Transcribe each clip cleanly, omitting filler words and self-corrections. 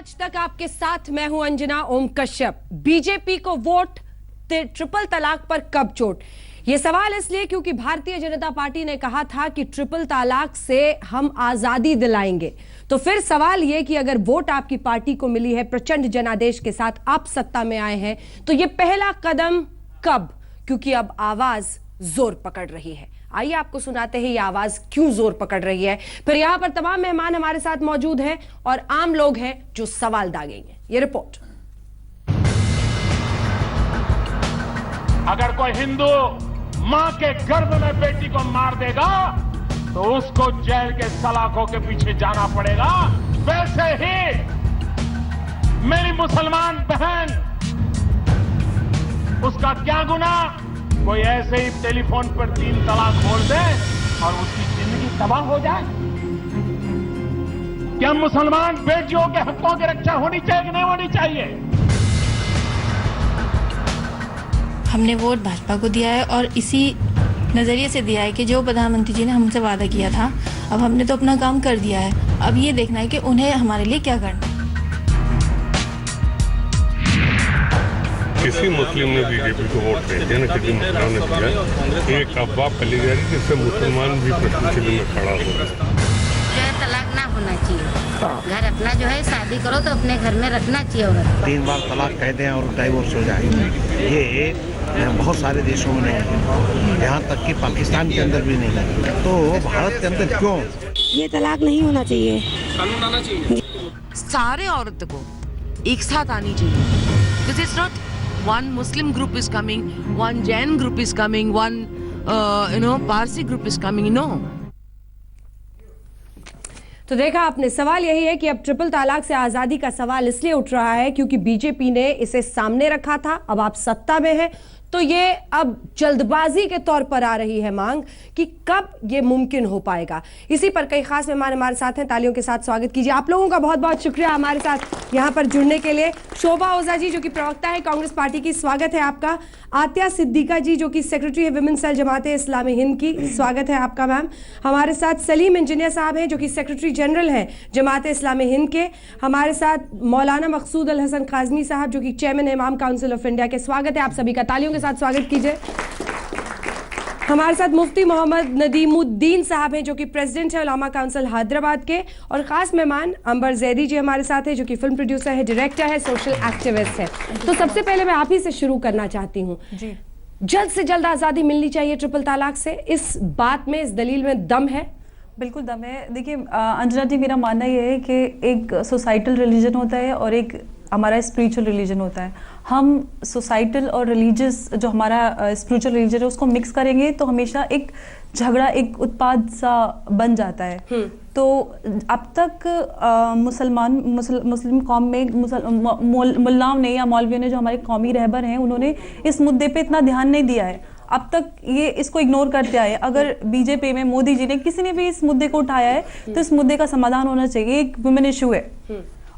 आज तक आपके साथ मैं हूं अंजना ओम कश्यप। बीजेपी को वोट ट्रिपल तलाक पर कब चोट? यह सवाल इसलिए क्योंकि भारतीय जनता पार्टी ने कहा था कि ट्रिपल तलाक से हम आजादी दिलाएंगे। तो फिर सवाल यह कि अगर वोट आपकी पार्टी को मिली है, प्रचंड जनादेश के साथ आप सत्ता में आए हैं, तो यह पहला कदम कब? क्योंकि अब आवाज जोर पकड़ रही है। आइए आपको सुनाते हैं ये आवाज क्यों जोर पकड़ रही है। फिर यहां पर तमाम मेहमान हमारे साथ मौजूद हैं और आम लोग हैं जो सवाल दागेंगे। ये रिपोर्ट। अगर कोई हिंदू मां के गर्भ में बेटी को मार देगा तो उसको जेल के सलाखों के पीछे जाना पड़ेगा। वैसे ही मेरी मुसलमान बहन, उसका क्या गुनाह? कोई ऐसे ही टेलीफोन पर 3 तलाक बोल दे और उसकी जिंदगी तबाह हो जाए? क्या मुसलमान बेटियों के हकों की रक्षा होनी चाहिए कि नहीं होनी चाहिए? हमने वोट भाजपा को दिया है और इसी नजरिए से दिया है कि जो प्रधानमंत्री जी ने हमसे वादा किया था, अब हमने तो अपना काम कर दिया है। अब ये देखना है कि उन्हें हमारे लिए क्या करना है। किसी मुस्लिम ने बीजेपी को वोट नहीं दिया, न किसी मुसलमान ने दिया। एक अफवाह फैली जा रही है जिससे मुसलमान भी प्रश्न चिन्ह में खड़ा हो रहा है। जो है तलाक ना होना चाहिए। घर अपना जो है शादी करो तो अपने घर में रखना चाहिए। औरत 3 बार तलाक कह दें और डाइवोर्स हो जाए, ये बहुत सारे देशों में नहीं है, यहाँ तक कि पाकिस्तान के अंदर भी नहीं है। तो भारत के अंदर क्यों ये तलाक नहीं होना चाहिए? कानून आना चाहिए। सारे औरतों को एक साथ आनी चाहिए। This is not one Muslim group is coming, one Jain group is coming, one Parsi group is coming. No. तो देखा आपने, सवाल यही है कि अब ट्रिपल तलाक से आजादी का सवाल इसलिए उठ रहा है क्योंकि बीजेपी ने इसे सामने रखा था। अब आप सत्ता में हैं तो ये अब जल्दबाजी के तौर पर आ रही है मांग कि कब ये मुमकिन हो पाएगा। इसी पर कई खास मेहमान हमारे साथ हैं। तालियों के साथ स्वागत कीजिए। आप लोगों का बहुत बहुत शुक्रिया हमारे साथ यहाँ पर जुड़ने के लिए। शोभा ओझा जी जो कि प्रवक्ता है कांग्रेस पार्टी की, स्वागत है आपका। आतिया सिद्दीका जी जो कि सेक्रेटरी है विमेन सेल जमाते इस्लामी हिंद की, स्वागत है आपका मैम। हमारे साथ सलीम इंजीनियर साहब हैं जो कि सेक्रेटरी जनरल हैं जमाते इस्लामी हिंद के। हमारे साथ मौलाना मकसूद अल हसन काजमी साहब जो कि चेयरमैन इमाम काउंसिल ऑफ इंडिया के, स्वागत है आप सभी का। तालियों के साथ स्वागत कीजिए। हमारे साथ मुफ्ती मोहम्मद नदीमुद्दीन साहब हैं जो कि प्रेसिडेंट है उलामा काउंसिल हैदराबाद के, और खास मेहमान अंबर जैदी जी हमारे साथ है जो कि फिल्म प्रोड्यूसर है, डायरेक्टर है, सोशल एक्टिविस्ट है। तो सबसे पहले मैं आप ही से शुरू करना चाहती हूँ। जल्द से जल्द आजादी मिलनी चाहिए ट्रिपल तलाक से, इस बात में, इस दलील में दम है? बिल्कुल दम है। देखिए अंजना जी, मेरा मानना यह है कि एक सोसाइटल रिलीजन होता है और एक हमारा स्पिरिचुअल रिलीजन होता है। हम सोसाइटल और रिलीजियस जो हमारा स्पिरिचुअल रिलीजन है उसको मिक्स करेंगे तो हमेशा एक झगड़ा, एक उत्पाद सा बन जाता है। तो अब तक मुस्लिम कौम में मुल्लाओं ने या मौलवियों ने, जो हमारे कौमी रहबर हैं, उन्होंने इस मुद्दे पे इतना ध्यान नहीं दिया है। अब तक ये इसको इग्नोर करते आए। अगर बीजेपी में मोदी जी ने, किसी ने भी इस मुद्दे को उठाया है तो इस मुद्दे का समाधान होना चाहिए। एक वुमेन इशू है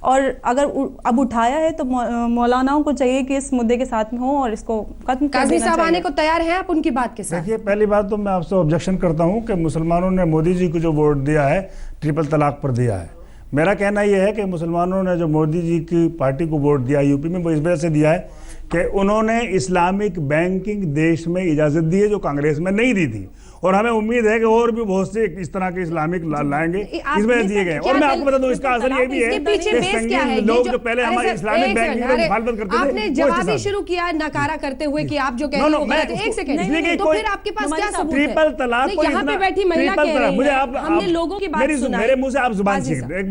और अगर अब उठाया है तो मौलानाओं को चाहिए कि इस मुद्दे के साथ में हो और इसको खत्म कर देना चाहिए। आने को तैयार हैं आप उनकी बात के साथ? देखिए, पहली बात तो मैं आपसे ऑब्जेक्शन करता हूं कि मुसलमानों ने मोदी जी को जो वोट दिया है ट्रिपल तलाक पर दिया है। मेरा कहना यह है कि मुसलमानों ने जो मोदी जी की पार्टी को वोट दिया यूपी में, वो इस वजह से दिया है कि उन्होंने इस्लामिक बैंकिंग देश में इजाजत दी है जो कांग्रेस में नहीं दी थी, और हमें उम्मीद है कि और भी बहुत से इस तरह के इस्लामिक लाएंगे, इसमें दिए गए। और मैं आपको बता दूं, इसका असर ये भी है कि लोग जो पहले हमारे इस्लामिक बैंकिंग में मुखालफत करते थे, आपने जवाब ही शुरू किया नकारा करते हुए कि आप जो कह रहे हैं, एक सेकंड, तो फिर आपके पास क्या सबूत है? ट्रिपल तलाक को यहाँ पे बैठी महिला कह रही है, हमने लोगों की बात सुनाई। मेरे मुंह से आप जुबान छीन रहे हैं।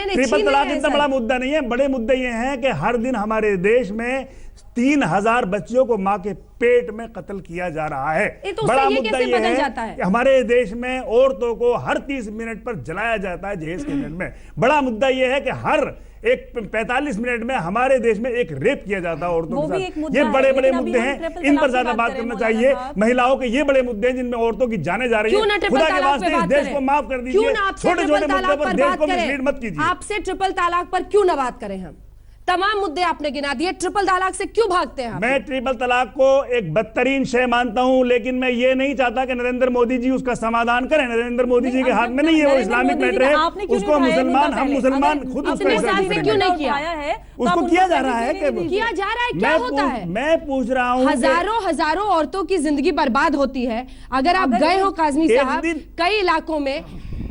ट्रिपल तलाक इतना बड़ा मुद्दा नहीं है। बड़े मुद्दे ये हैं कि हर दिन हमारे देश में 3000 बच्चियों को मां के पेट में कत्ल किया जा रहा है। तो बड़ा मुद्दा यह है कि हमारे देश में औरतों को हर 30 मिनट पर जलाया जाता है जहेज के में। बड़ा मुद्दा यह है कि हर एक 45 मिनट में हमारे देश में एक रेप किया जाता है औरतों के साथ। ये बड़े बड़े मुद्दे हैं, इन पर ज्यादा बात करना चाहिए। महिलाओं के ये बड़े मुद्दे हैं जिनमें औरतों की जाने जा रही है। खुदा के वास्ते इस देश को माफ कर दीजिए। छोटे छोटे मुद्दों पर देश को मिसलीड मत कीजिए। आपसे ट्रिपल तलाक पर क्यों ना बात करें हम? तमाम मुद्दे आपने गिना दिए, ट्रिपल तलाक से क्यों भागते हैं आप? मैं ट्रिपल तलाक को एक बदतरीन शय मानता हूं, लेकिन मैं ये नहीं चाहता कि नरेंद्र मोदी जी उसका समाधान करें। नरेंद्र मोदी जी के हाथ में नहीं है, वो इस्लामिक मैटर है, उसको मुसलमान, हम मुसलमान खुद उसको क्यों नहीं किया है? उसको किया जा रहा है, किया जा रहा है, क्या होता है? मैं पूछ रहा हूँ, हजारों औरतों की जिंदगी बर्बाद होती है। अगर आप गए हो काजमी साहब, कई इलाकों में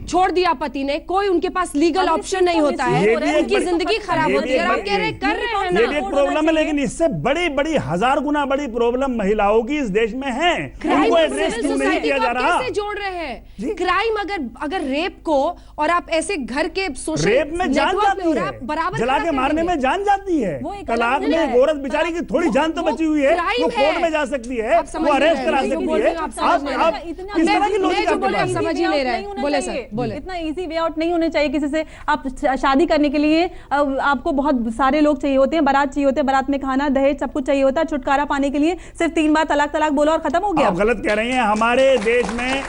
छोड़ दिया पति ने, कोई उनके पास लीगल ऑप्शन नहीं होता है, उनकी जिंदगी खराब होती है। आप कह रहे कर रहे हैं ना, ये भी एक प्रॉब्लम है, लेकिन इससे बड़ी बड़ी 1000 गुना बड़ी प्रॉब्लम महिलाओं की इस देश में है। उनको एड्रेस क्यों नहीं किया जा रहा? कैसे जोड़ रहे हैं क्राइम? अगर रेप को और आप ऐसे घर के सोशल रेप में जान जाती है, बराबर जला के मारने में जान जाती है, तलाक में एक औरत बेचारी की थोड़ी जान तो बची हुई है, वो कोर्ट में जा सकती है, वो अरेस्ट करा सकती है। आप किस तरह की लॉजिक समझ ही नहीं रहे? बोले सर, बोले। इतना इजी वे आउट नहीं होने चाहिए किसी से। आप शादी करने के लिए आपको बहुत सारे लोग चाहिए होते हैं, बारात चाहिए होते हैं, बारात में खाना, दहेज, सब कुछ चाहिए होता है। छुटकारा पाने के लिए सिर्फ 3 बार तलाक बोलो और खत्म हो गया। आप गलत कह रही हैं। हमारे देश में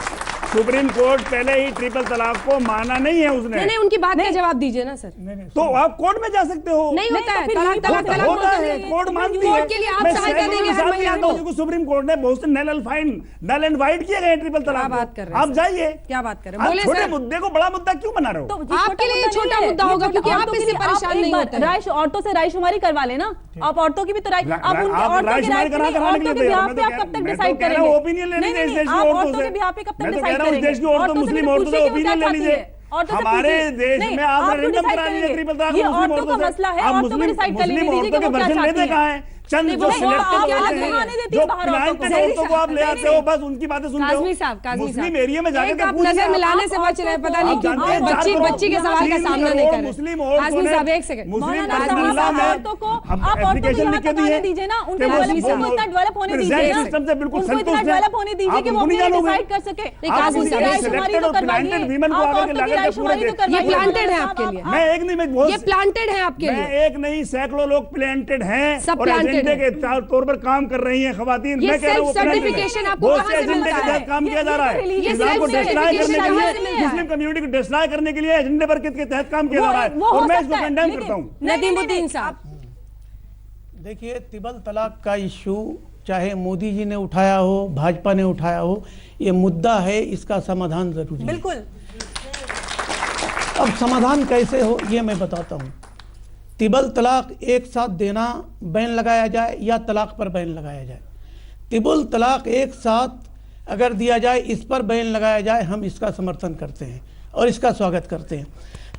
सुप्रीम कोर्ट पहले ही ट्रिपल तलाक को माना नहीं है उसने। नहीं, उनकी बात का जवाब दीजिए ना सर। तो आप कोर्ट में जा सकते हो। नहीं होता है, तलाक होता है, कोर्ट मानती है। कोर्ट के लिए आप सहायता देंगे हर महिला को। सुप्रीम कोर्ट ने बहुत से नल एंड वाइट किए गए ट्रिपल तलाक। बात कर रहे हैं आप जाइए, क्या बात कर रहे हैं? बोले छोटे सर, मुद्दे को बड़ा मुद्दा क्यों बना रहे हो? आपके लिए छोटा मुद्दा होगा क्योंकि आप इससे परेशान नहीं होते। औरतों से रायशुमारी करवा लेना, आप औरतों की भी तो राय, आप उनके औरतों के बिहाफ पे आप कब तक डिसाइड करेंगे? ओपिनियन लेने देश की आप औरतों औरतों से, के बिहाफ पे कब तक मैं तो डिसाइड कह रहा हूं करेंगे? देश की औरतों, मुस्लिम औरतों से ओपिनियन ले लीजिए। हमारे देश में आपने रेंडम करा दिया ट्रिपल तलाक, मुस्लिम औरतों से। आप मुस्लिम औरतों के वर्जन लेते कहाँ हैं? चंद जो सिलेक्टेड औरतें हैं, जो प्लांटेड औरतों को आप ले आते हो, बस उनकी बातें सुनते हो। मुस्लिम एरिया में जाकर आप नजर मिलाने से बच रहे, पता नहीं क्यों बच्ची के सवाल का सामना नहीं कर रहे। मुस्लिम औरतों ने, एक सेकंड, मुस्लिम महिला में एप्लीकेशन लिख के दिए दीजिए ना, उनके इतना डेवलप होने दीजिए ना, सिस्टम से बिल्कुल उनको इतना संतुष्ट डेवलप होने दीजिए कि वो अपने डिसाइड कर सके। सिलेक्टेड और प्लांटेड वीमेन को आगे लगा के पूरे ये प्लांटेड है आपके लिए। मैं एक नहीं, मैं बहुत, ये प्लांटेड है आपके लिए। मैं एक नहीं, सैकड़ों लोग प्लांटेड हैं सब और planted एजेंडे के तौर पर काम कर रही हैं खवातीन। ये मैं कह रहा हूं सर्टिफिकेशन आपको बहुत कहां से से एजेंडे मिलता के है? तहत काम किया जा रहा है। ये इस्लाम को डिस्ट्रॉय करने के लिए, certification मुस्लिम कम्युनिटी को डिस्ट्रॉय करने के लिए एजेंडे पर के तहत काम किया जा रहा है और मैं इसको कंडेम करता हूं। नदीमुद्दीन साहब, देखिए, ट्रिपल तलाक का इश्यू चाहे मोदी जी ने उठाया हो, भाजपा ने उठाया हो, ये मुद्दा है, इसका समाधान जरूरी है। बिल्कुल। अब समाधान कैसे हो ये मैं बताता हूँ। ट्रिपल तलाक एक साथ देना बैन लगाया जाए या तलाक पर बैन लगाया जाए। ट्रिपल तलाक एक साथ अगर दिया जाए, इस पर बैन लगाया जाए, हम इसका समर्थन करते हैं और इसका स्वागत करते हैं।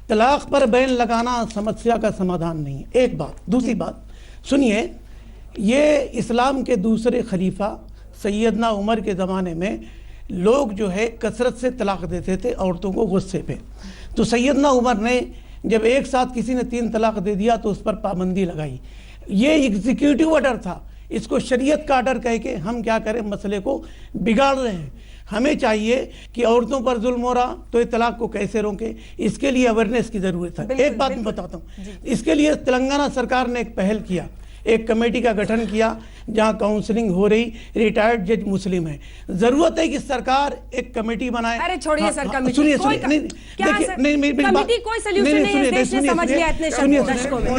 तलाक पर बैन लगाना समस्या का समाधान नहीं है, एक बात। दूसरी बात सुनिए, ये इस्लाम के दूसरे खलीफा सैयदना उमर के ज़माने में लोग जो है कसरत से तलाक देते थे औरतों को गुस्से पे। तो सैयदना उमर ने जब एक साथ किसी ने 3 तलाक दे दिया तो उस पर पाबंदी लगाई। ये एग्जीक्यूटिव ऑर्डर था, इसको शरीयत का ऑर्डर कह के हम क्या करें, मसले को बिगाड़ रहे हैं। हमें चाहिए कि औरतों पर जुल्म हो रहा तो ये तलाक को कैसे रोकें, इसके लिए अवेयरनेस की ज़रूरत है। एक बात मैं बताता हूँ, इसके लिए तेलंगाना सरकार ने एक पहल किया, एक कमेटी का गठन किया जहां काउंसलिंग हो रही, रिटायर्ड जज मुस्लिम है। जरूरत है कि सरकार एक कमेटी बनाए। अरे छोड़िए सर, कमेटी सुनिए कोई नहीं, देखिए नहीं, मेरी बात, कमेटी कोई सॉल्यूशन नहीं है, देश ने समझ लिया इतने दशकों में।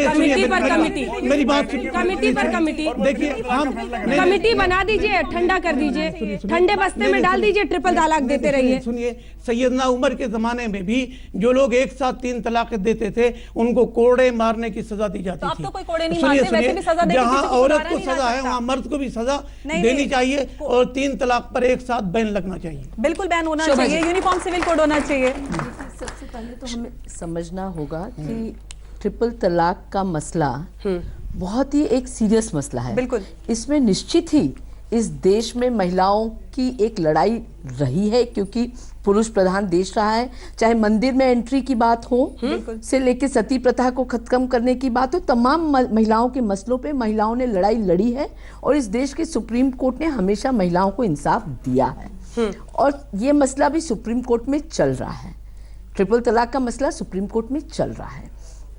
कमेटी पर कमेटी, मेरी बात, कमेटी पर कमेटी, देखिए हम कमेटी बना दीजिए, ठंडा कर दीजिए, ठंडे बस्ते में डाल दीजिए, ट्रिपल तलाक देते रहिए। सुनिए, सैयदना उमर के जमाने में भी जो लोग एक साथ 3 तलाक देते थे उनको कोड़े मारने की सजा दी जाती थी। तो कोई कोड़े नहीं मारते, वैसे भी सजा देके जहां किसी को औरत मारा को नहीं सजा जा है सकता। वहां मर्द को भी सजा देनी चाहिए और 3 तलाक पर एक साथ बैन लगना चाहिए। बिल्कुल बैन होना चाहिए, यूनिफॉर्म सिविल कोड होना चाहिए। सबसे पहले तो हमें समझना होगा कि ट्रिपल तलाक का मसला बहुत ही एक सीरियस मसला है। बिल्कुल। इसमें निश्चित ही इस देश में महिलाओं की एक लड़ाई रही है, क्योंकि पुरुष प्रधान देश रहा है। चाहे मंदिर में एंट्री की बात हो से लेके सती प्रथा को खत्म करने की बात हो, तमाम महिलाओं के मसलों पे महिलाओं ने लड़ाई लड़ी है और इस देश के सुप्रीम कोर्ट ने हमेशा महिलाओं को इंसाफ दिया है और ये मसला भी सुप्रीम कोर्ट में चल रहा है। ट्रिपल तलाक का मसला सुप्रीम कोर्ट में चल रहा है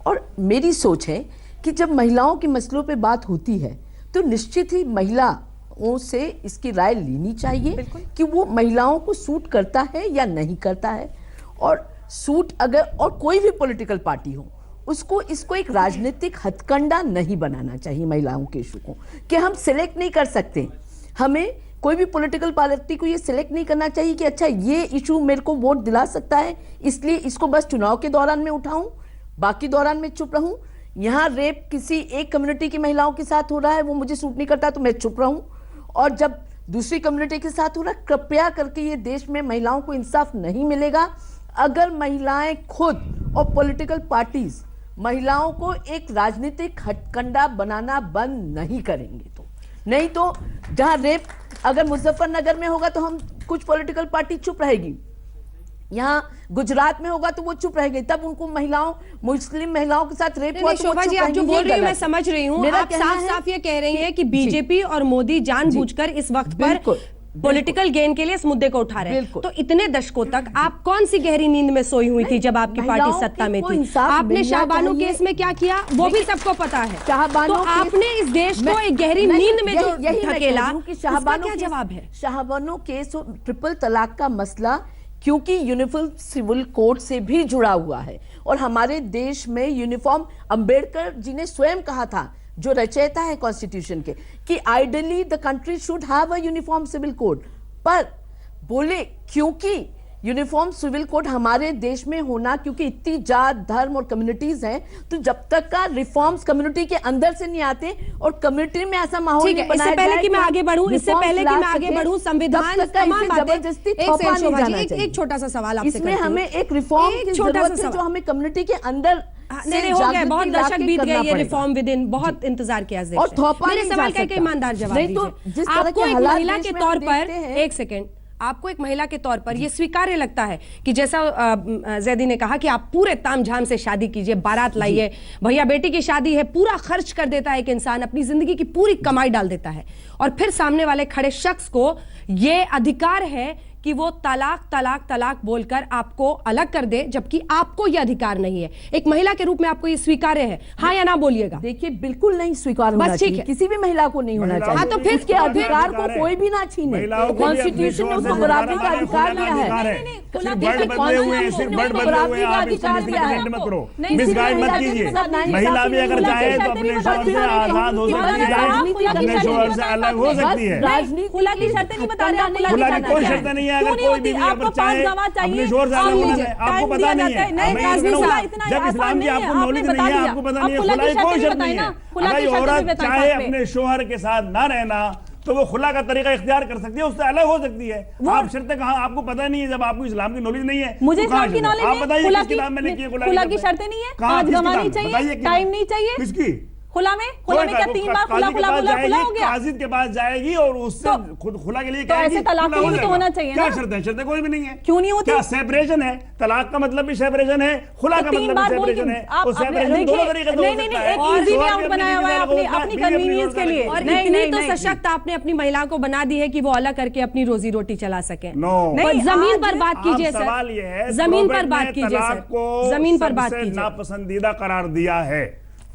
और मेरी सोच है कि जब महिलाओं के मसलों पे बात होती है तो निश्चित ही महिलाओं से इसकी राय लेनी चाहिए कि वो महिलाओं को सूट करता है या नहीं करता है। और सूट अगर, और कोई भी पॉलिटिकल पार्टी हो उसको इसको एक राजनीतिक हथकंडा नहीं बनाना चाहिए महिलाओं के इशू को, कि हम सिलेक्ट नहीं कर सकते। हमें कोई भी पॉलिटिकल पार्टी को ये सिलेक्ट नहीं करना चाहिए कि अच्छा ये इशू मेरे को वोट दिला सकता है, इसलिए इसको बस चुनाव के दौरान में उठाऊं, बाकी दौरान में चुप रहूं। यहाँ रेप किसी एक कम्युनिटी की महिलाओं के साथ हो रहा है, वो मुझे सूट नहीं करता तो मैं चुप रहूं, और जब दूसरी कम्युनिटी के साथ हो रहा है, कृपया करके ये देश में महिलाओं को इंसाफ नहीं मिलेगा अगर महिलाएं खुद और पॉलिटिकल पार्टीज महिलाओं को एक राजनीतिक हथकंडा बनाना बंद नहीं करेंगे तो। नहीं तो जहां रेप अगर मुजफ्फरनगर में होगा तो हम कुछ पॉलिटिकल पार्टी चुप रहेगी, यहाँ गुजरात में होगा तो वो चुप रहेगी, तब उनको महिलाओं मुस्लिम महिलाओं के साथ रेप हुआ तो शोभा जी आप जो बोल रही हैं मैं समझ रही हूँ, आप साफ साफ ये कह रही हैं कि बीजेपी और मोदी जानबूझकर इस वक्त पर पॉलिटिकल गेन के लिए इस मुद्दे को उठा रहे हैं। तो इतने दशकों तक आप कौन सी गहरी नींद में सोई हुई थी जब आपकी पार्टी सत्ता में थी? आपने शाहबानो केस में क्या किया वो भी सबको पता है। तो आपने इस देश को एक गहरी नींद में जो धकेला, उसका क्या जवाब है? शाहबानो केस और ट्रिपल तलाक का मसला क्योंकि यूनिफॉर्म सिविल कोड से भी जुड़ा हुआ है, और हमारे देश में यूनिफॉर्म अंबेडकर जी ने स्वयं कहा था, जो रचयिता है कॉन्स्टिट्यूशन के, कि ideally the country should have a uniform civil code, पर बोले क्योंकि यूनिफॉर्म सिविल कोड हमारे देश में होना, क्योंकि इतनी जात धर्म और कम्युनिटीज हैं, तो जब तक का रिफॉर्म्स कम्युनिटी के अंदर से नहीं आते और कम्युनिटी में ऐसा माहौल नहीं बनाया जाए, इससे पहले कि मैं आगे बढ़ूं संविधान तमाम जबरदस्ती एक छोटा सा सवाल आपसे इसमें हमें एक रिफॉर्म की जरूरत है जो हमें कम्युनिटी के अंदर नहीं हो गए, बहुत दशक बीत गए ये रिफॉर्म विद इन, बहुत इंतजार किया इस देश ने। मेरे सवाल का एक ईमानदार जवाब दीजिए। आपको एक महिला के तौर पर, एक सेकंड, आपको एक महिला के तौर पर यह स्वीकार्य लगता है कि जैसा जैदी ने कहा कि आप पूरे तामझाम से शादी कीजिए, बारात लाइए, भैया बेटी की शादी है, पूरा खर्च कर देता है एक इंसान, अपनी जिंदगी की पूरी कमाई डाल देता है, और फिर सामने वाले खड़े शख्स को यह अधिकार है कि वो तलाक तलाक तलाक बोलकर आपको अलग कर दे, जबकि आपको यह अधिकार नहीं है। एक महिला के रूप में आपको ये स्वीकार्य है? हाँ या ना बोलिएगा। देखिए बिल्कुल नहीं स्वीकार होना चाहिए, किसी भी महिला को नहीं होना चाहिए। हाँ तो फिर उसके अधिकार को कोई भी ना छीने, कॉन्स्टिट्यूशन ने उसको बराबरी का अधिकार दिया है। महिला भी अगर चाहे तो अपने शौहर से आजाद हो सकती है, अपने शौहर से अलग हो सकती है। खुला की शर्तें नहीं बता रहे, खुला की कोई शर्तें नहीं है। अगर कोई भी अगर चाहे अपने शोर से अलग होना है, आपको पता नहीं है, जब इस्लाम की आपको नॉलेज नहीं है, आपको पता नहीं है, खुला की कोई शर्त नहीं है। अगर औरत चाहे अपने शोहर के साथ ना रहना तो वो खुला का तरीका इख्तियार कर सकती है, उससे अलग हो सकती है। आप शर्तें कहाँ, आपको पता नहीं है, जब आपको इस्लाम की नॉलेज नहीं है, मुझे इस्लाम की नॉलेज आप बताइए किस किताब में लिखी है खुला की शर्तें नहीं है? आज गंवानी चाहिए, टाइम नहीं चाहिए किसकी? खुला में क्या 3 बार खुला हो गया? काजी के पास जाएगी और उससे खुद खुला के लिए तो ऐसे तलाक भी तो होना चाहिए। क्या शर्तें? शर्तें कोई भी नहीं है। क्यों नहीं होती? क्या सेपरेशन है? तलाक का मतलब भी सेपरेशन है, खुला का मतलब भी सेपरेशन है। तो सेपरेशन दोनों तरीके से हो सकता है। एक इजी वे आउट बनाया हुआ है अपनी कन्वीनियंस के लिए। और इतनी तो सशक्त आपने अपनी महिला को बना दी है कि वो अलग करके अपनी रोजी रोटी चला सके। जमीन पर बात कीजिए सर, सवाल ये है, जमीन पर बात कीजिए सर, जमीन पर बात कीजिए। नापसंदीदा करार दिया है,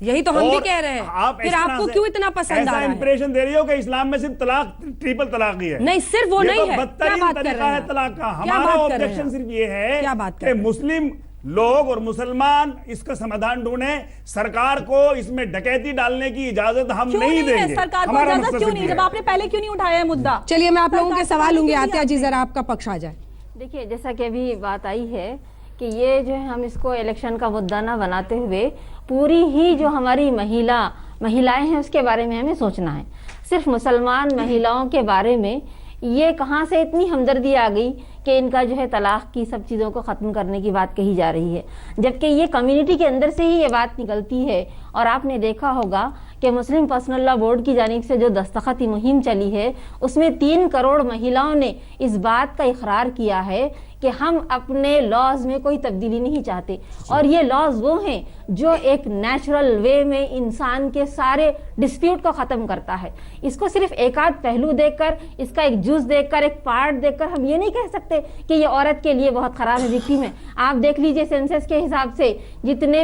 यही तो हम भी कह रहे हैं। फिर आपको क्यों इतना पसंद आ रहा है? इंप्रेशन दे रही हो कि इस्लाम में सिर्फ तलाक ट्रिपल तलाक ही है। नहीं, सिर्फ वो नहीं है। बदतरीन तरीका है तलाक का। हमारा ऑब्जेक्शन सिर्फ ये है कि मुस्लिम लोग और मुसलमान इसका समाधान ढूंढे, सरकार को इसमें डकैती डालने की इजाजत हम नहीं देंगे। सरकार को इजाजत क्यों नहीं? जब आपने पहले क्यों नहीं उठाया है मुद्दा? चलिए मैं आप लोगों के सवाल लूंगी। आत्या जी जरा आपका पक्ष आ जाए। देखिए जैसा कि अभी बात आई है कि ये जो है हम इसको इलेक्शन का मुद्दा ना बनाते हुए पूरी ही जो हमारी महिलाएं हैं उसके बारे में हमें सोचना है। सिर्फ मुसलमान महिलाओं के बारे में ये कहाँ से इतनी हमदर्दी आ गई कि इनका जो है तलाक की सब चीज़ों को ख़त्म करने की बात कही जा रही है, जबकि ये कम्युनिटी के अंदर से ही ये बात निकलती है। और आपने देखा होगा कि मुस्लिम पर्सनल लॉ बोर्ड की जानिब से जो दस्तखती मुहिम चली है उसमें 3 करोड़ महिलाओं ने इस बात का इकरार किया है कि हम अपने लॉज में कोई तब्दीली नहीं चाहते। और ये लॉज वो हैं जो एक नेचुरल वे में इंसान के सारे डिस्प्यूट को ख़त्म करता है। इसको सिर्फ एक आध पहलू देखकर, इसका एक जूस देखकर, एक पार्ट देखकर हम ये नहीं कह सकते कि ये औरत के लिए बहुत ख़राब है, विक्टिम है। आप देख लीजिए सेंसस के हिसाब से जितने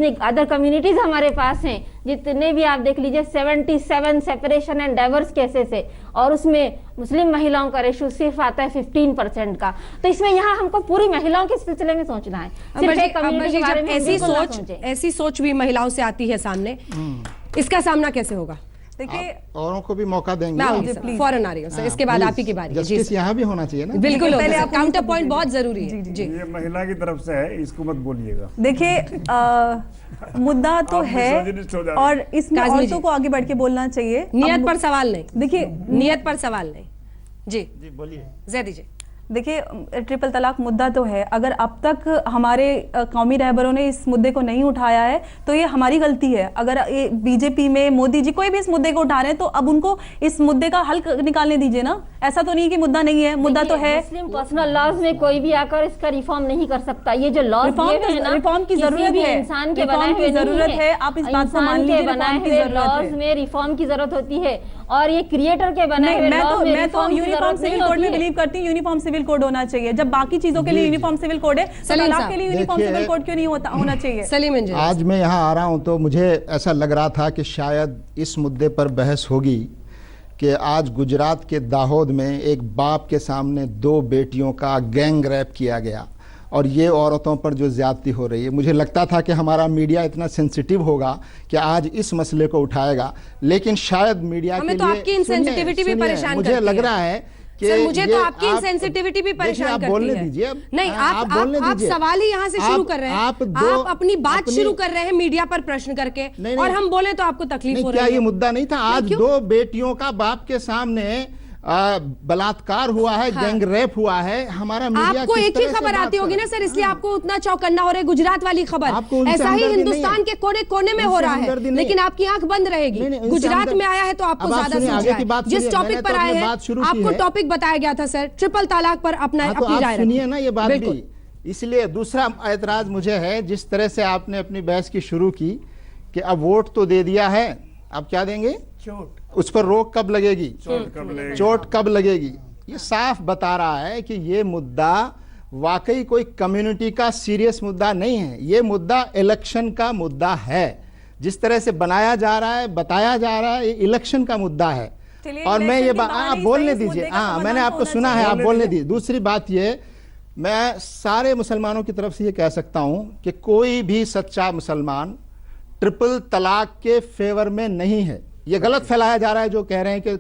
अदर कम्युनिटीज़ हमारे पास हैं, जितने भी आप देख लीजिए 77 सेपरेशन एंड डाइवर्स केसेस है, और उसमें मुस्लिम महिलाओं का रेशो सिर्फ आता है 15% का। तो इसमें यहाँ हमको पूरी महिलाओं के सिलसिले में सोचना है, सिर्फ एक कम्युनिटी के बारे में बिल्कुल ना सोचें। ऐसी सोच भी महिलाओं से आती है सामने, इसका सामना कैसे होगा? देखिए औरों को भी मौका देंगे, फौरन आ रही हूँ सर, इसके बाद आप ही की बारी है। जस्टिस यहाँ भी होना चाहिए ना। बिल्कुल, पहले आप काउंटर पॉइंट बहुत जरूरी है। जी, ये महिला की तरफ से है, इसको मत बोलिएगा। देखिए मुद्दा तो है और इसमें औरतों को आगे बढ़ के बोलना चाहिए। नियत पर सवाल नहीं, देखिए नियत पर सवाल नहीं। जी बोलिए जैदी जी। देखिए ट्रिपल तलाक मुद्दा तो है, अगर अब तक हमारे कौमी रहबरों ने इस मुद्दे को नहीं उठाया है तो ये हमारी गलती है। अगर ये बीजेपी में मोदी जी कोई भी इस मुद्दे को उठा रहे हैं तो अब उनको इस मुद्दे का हल निकालने दीजिए ना। ऐसा तो नहीं कि मुद्दा नहीं है, मुद्दा तो है। मुस्लिम पर्सनल लॉज में कोई भी आकर इसका रिफॉर्म नहीं कर सकता। ये जो लॉज रिफॉर्म की जरूरत है, इंसान के बनाए हुए जरूरत है, आप इस बात को मान लीजिए। बनाए हुए लॉज में रिफॉर्म की जरूरत होती है और ये क्रिएटर के बनाए हुए लॉज में मैं तो यूनिफॉर्म सिविल कोड में बिलीव करती हूँ। यूनिफॉर्म सिविल कोड होना चाहिए। जब बाकी चीजों के लिए यूनिफॉर्म सिविल कोड है तो तलाक के लिए यूनिफॉर्म सिविल कोड क्यों नहीं होना चाहिए? सलीम, आज मैं यहाँ आ रहा हूँ तो मुझे ऐसा लग रहा था कि शायद इस मुद्दे पर बहस होगी कि आज गुजरात के दाहोद में एक बाप के सामने 2 बेटियों का गैंग रेप किया गया और ये औरतों पर जो ज्यादती हो रही है। मुझे लगता था कि हमारा मीडिया इतना सेंसिटिव होगा कि आज इस मसले को उठाएगा, लेकिन शायद मीडिया के तो लिए आपकी इनसेंसिटिविटी भी परेशान मुझे करती लग रहा है कि सर, मुझे तो आपकी इनसेंसिटिविटी भी परेशान करती है। बोलने दीजिए। नहीं, आप सवाल ही यहाँ से शुरू कर रहे हैं। आप अपनी बात शुरू कर रहे हैं मीडिया पर प्रश्न करके, और हम बोले तो आपको तकलीफ हो रही है। क्या ये मुद्दा नहीं था? आज 2 बेटियों का बाप के सामने बलात्कार हुआ है, गैंग रेप हुआ है। हमारा मीडिया आपको एक ही खबर आती होगी ना सर, इसलिए आपको उतना चौकन्ना हो रहा है। गुजरात वाली खबर ऐसा ही हिंदुस्तान के कोने कोने में हो रहा है, लेकिन आपकी आंख बंद रहेगी। गुजरात में आया है तो आपको ज्यादा सोचना है। जिस टॉपिक पर आए हैं आपको टॉपिक बताया गया था सर, ट्रिपल तलाक पर अपनी राय सुनिए ना ये बात भी। इसलिए दूसरा ऐतराज मुझे है, जिस तरह से आपने अपनी बहस की शुरू की कि अब वोट तो दे दिया है, अब क्या देंगे? चोट। उस पर रोक कब लगेगी? चोट कब लगेगी? ये साफ बता रहा है कि ये मुद्दा वाकई कोई कम्युनिटी का सीरियस मुद्दा नहीं है। ये मुद्दा इलेक्शन का मुद्दा है। जिस तरह से बनाया जा रहा है, बताया जा रहा है, ये इलेक्शन का मुद्दा है। और मैं ये आप बोलने दीजिए। हाँ, मैंने आपको सुना है, आप बोलने दीजिए। दूसरी बात ये, मैं सारे मुसलमानों की तरफ से ये कह सकता हूं कि कोई भी सच्चा मुसलमान ट्रिपल तलाक के फेवर में नहीं है। ये गलत फैलाया जा रहा है जो कह रहे हैं कि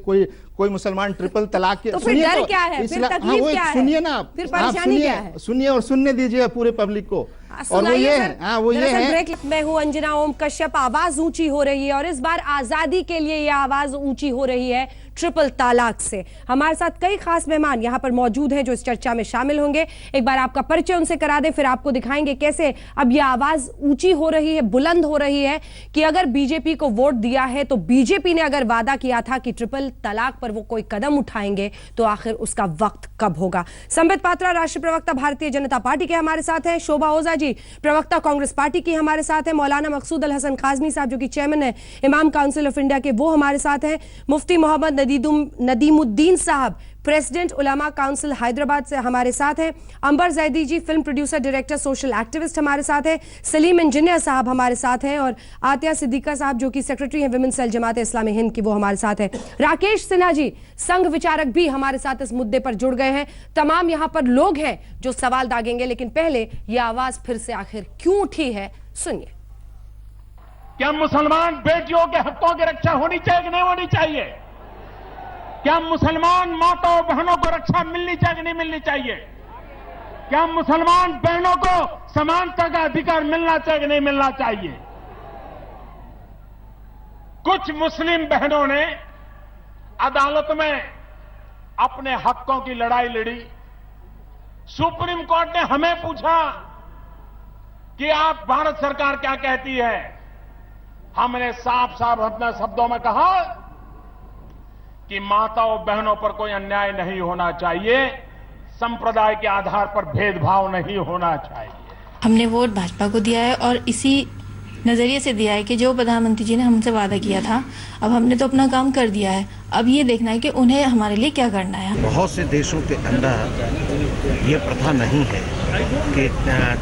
कोई मुसलमान ट्रिपल तलाक के। तो फिर डर क्या है? फिर तकलीफ क्या है? सुनिए ना आप, फिर परेशानी क्या है? सुनिए और सुनने दीजिए पूरे पब्लिक को। और वो ये है, हाँ वो ये है। मैं हूं अंजना ओम कश्यप। आवाज ऊंची हो रही है और इस बार आजादी के लिए ये आवाज ऊंची हो रही है ट्रिपल तलाक से। हमारे साथ कई खास मेहमान यहाँ पर मौजूद हैं जो इस चर्चा में शामिल होंगे। एक बार आपका परिचय उनसे करा दें, फिर आपको दिखाएंगे कैसे अब यह आवाज ऊंची हो रही है, बुलंद हो रही है कि अगर बीजेपी को वोट दिया है तो बीजेपी ने अगर वादा किया था कि ट्रिपल तलाक पर वो कोई कदम उठाएंगे तो आखिर उसका वक्त कब होगा। संबित पात्रा राष्ट्रीय प्रवक्ता भारतीय जनता पार्टी के हमारे साथ हैं। शोभा ओझा जी प्रवक्ता कांग्रेस पार्टी की हमारे साथ हैं। मौलाना मकसूद अल हसन काजमी साहब जो कि चेयरमैन है इमाम काउंसिल ऑफ इंडिया के, वो हमारे साथ हैं। मुफ्ती मोहम्मद नदीमुद्दीन साहब प्रेसिडेंट उलमा काउंसिल हैदराबाद से हमारे साथ हैं। Ambar Zaidi ji film producer director social activist हमारे साथ हैं। सलीम इंजीनियर साहब हमारे साथ हैं और आतिया सिद्दीका साहब जो कि सेक्रेटरी हैं विमेन सेल जमात इस्लामी हिंद की, वो हमारे साथ हैं। राकेश सिन्हा जी संघ विचारक भी हमारे साथ इस मुद्दे पर जुड़ गए हैं। तमाम यहाँ पर लोग हैं जो सवाल दागेंगे, लेकिन पहले यह आवाज फिर से आखिर क्यों उठी है सुनिए। क्या मुसलमान बेटियों के हकों की रक्षा होनी चाहिए कि नहीं होनी चाहिए? क्या मुसलमान माताओं बहनों को रक्षा मिलनी चाहिए कि नहीं मिलनी चाहिए? क्या मुसलमान बहनों को समानता का अधिकार मिलना चाहिए कि नहीं मिलना चाहिए? कुछ मुस्लिम बहनों ने अदालत में अपने हकों की लड़ाई लड़ी। सुप्रीम कोर्ट ने हमें पूछा कि आप भारत सरकार क्या कहती है। हमने साफ साफ अपने शब्दों में कहा कि माताओं बहनों पर कोई अन्याय नहीं होना चाहिए, संप्रदाय के आधार पर भेदभाव नहीं होना चाहिए। हमने वोट भाजपा को दिया है और इसी नजरिए से दिया है कि जो प्रधानमंत्री जी ने हमसे वादा किया था, अब हमने तो अपना काम कर दिया है। अब ये देखना है कि उन्हें हमारे लिए क्या करना है। बहुत से देशों के अंदर ये प्रथा नहीं है कि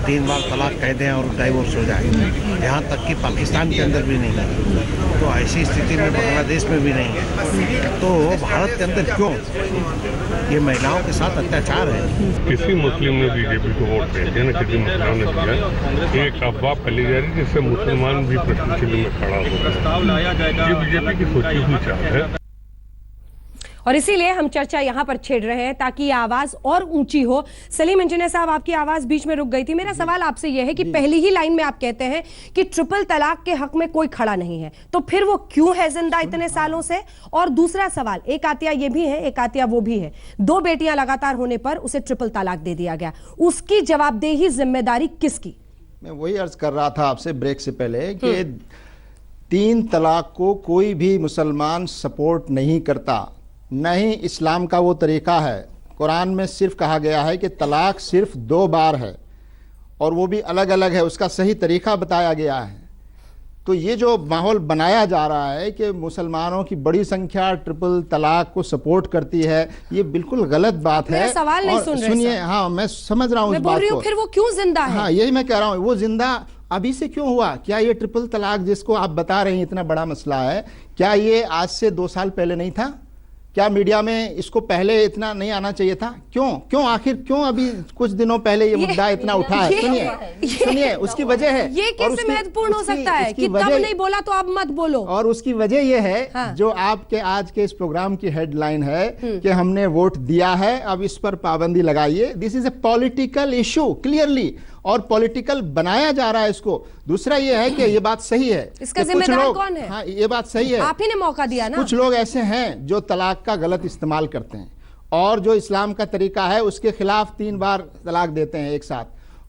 3 बार तलाक कह दें और डाइवोर्स हो जाए, यहाँ तक कि पाकिस्तान के अंदर भी नहीं है, तो ऐसी स्थिति में बांग्लादेश में भी नहीं है, तो भारत के अंदर क्यों ये महिलाओं के साथ अत्याचार है? किसी मुस्लिम ने बीजेपी को वोट नहीं दिया, न किसी मुसलमान ने दिया। एक अफवाह फैली जा रही है जिससे मुसलमान भी प्रश्न चिन्ह में खड़ा हो गया। ये बीजेपी की सोची हुई चाल है और इसीलिए हम चर्चा यहां पर छेड़ रहे हैं ताकि ये आवाज और ऊंची हो। सलीम इंजीनियर साहब, आपकी आवाज बीच में रुक गई थी। मेरा सवाल आपसे यह है कि पहली ही लाइन में आप कहते हैं कि ट्रिपल तलाक के हक में कोई खड़ा नहीं है, तो फिर वो क्यों है जिंदा इतने सालों से? और दूसरा सवाल, एक आतिया ये भी है, एक आतिया वो भी है, 2 बेटियां लगातार होने पर उसे ट्रिपल तलाक दे दिया गया, उसकी जवाबदेही जिम्मेदारी किसकी? मैं वही अर्ज कर रहा था आपसे ब्रेक से पहले कि 3 तलाक को कोई भी मुसलमान सपोर्ट नहीं करता, न ही इस्लाम का वो तरीका है। कुरान में सिर्फ कहा गया है कि तलाक सिर्फ 2 बार है और वो भी अलग अलग है, उसका सही तरीका बताया गया है। तो ये जो माहौल बनाया जा रहा है कि मुसलमानों की बड़ी संख्या ट्रिपल तलाक को सपोर्ट करती है, ये बिल्कुल गलत बात है। सवाल नहीं सुन रहे, सुनिए, हाँ मैं समझ रहा हूँ इस बात को। फिर वो क्यों जिंदा है? हाँ यही मैं कह रहा हूँ, वो जिंदा अभी से क्यों हुआ? क्या ये ट्रिपल तलाक जिसको आप बता रहे हैं इतना बड़ा मसला है, क्या ये आज से 2 साल पहले नहीं था? क्या मीडिया में इसको पहले इतना नहीं आना चाहिए था? क्यों आखिर क्यों अभी कुछ दिनों पहले ये मुद्दा इतना उठा है? सुनिए उसकी वजह है। ये कैसे महत्वपूर्ण हो सकता है कि तब नहीं बोला तो अब मत बोलो? और उसकी वजह ये है जो आपके आज के इस प्रोग्राम की हेडलाइन है कि हमने वोट दिया है, अब इस पर पाबंदी लगाइए। This is a political issue clearly, और पॉलिटिकल बनाया जा रहा है इसको। दूसरा ये है कि ये बात सही है, इसका जिम्मेदार कौन है? हाँ ये बात सही है, आप ही ने मौका दिया ना। कुछ लोग ऐसे हैं जो तलाक का गलत इस्तेमाल करते हैं और जो इस्लाम का तरीका है उसके खिलाफ 3 बार तलाक देते हैं एक साथ,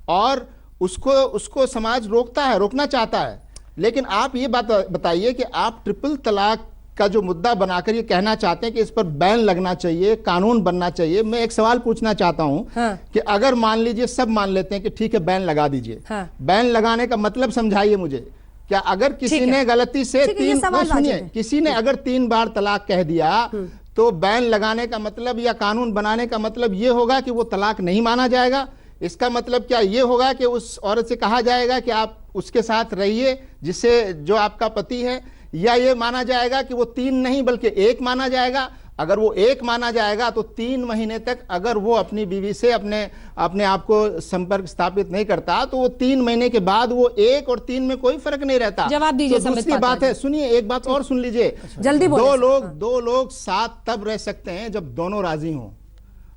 और उसको समाज रोकना चाहता है। लेकिन आप ये बात बताइए कि आप ट्रिपल तलाक का जो मुद्दा बनाकर ये कहना चाहते हैं कि इस पर बैन लगना चाहिए, कानून बनना चाहिए। मैं एक सवाल पूछना चाहता हूं कि अगर मान लीजिए सब मान लेते हैं कि ठीक है बैन लगा दीजिए, बैन लगाने का मतलब समझाइए मुझे। क्या अगर किसी ने गलती से किसी ने अगर 3 बार तलाक कह दिया तो बैन लगाने का मतलब या कानून बनाने का मतलब ये होगा कि वो तलाक नहीं माना जाएगा? इसका मतलब क्या ये होगा कि उस औरत से कहा जाएगा कि आप उसके साथ रहिए जिससे जो आपका पति है, या ये माना जाएगा कि वो 3 नहीं बल्कि 1 माना जाएगा? अगर वो 1 माना जाएगा तो 3 महीने तक अगर वो अपनी बीवी से अपने आप को संपर्क स्थापित नहीं करता तो वो 3 महीने के बाद वो 1 और 3 में कोई फर्क नहीं रहता। जवाब दीजिए। तो दूसरी बात है, सुनिए एक बात और सुन लीजिए, जल्दी दो लोग साथ तब रह सकते हैं जब दोनों राजी हों।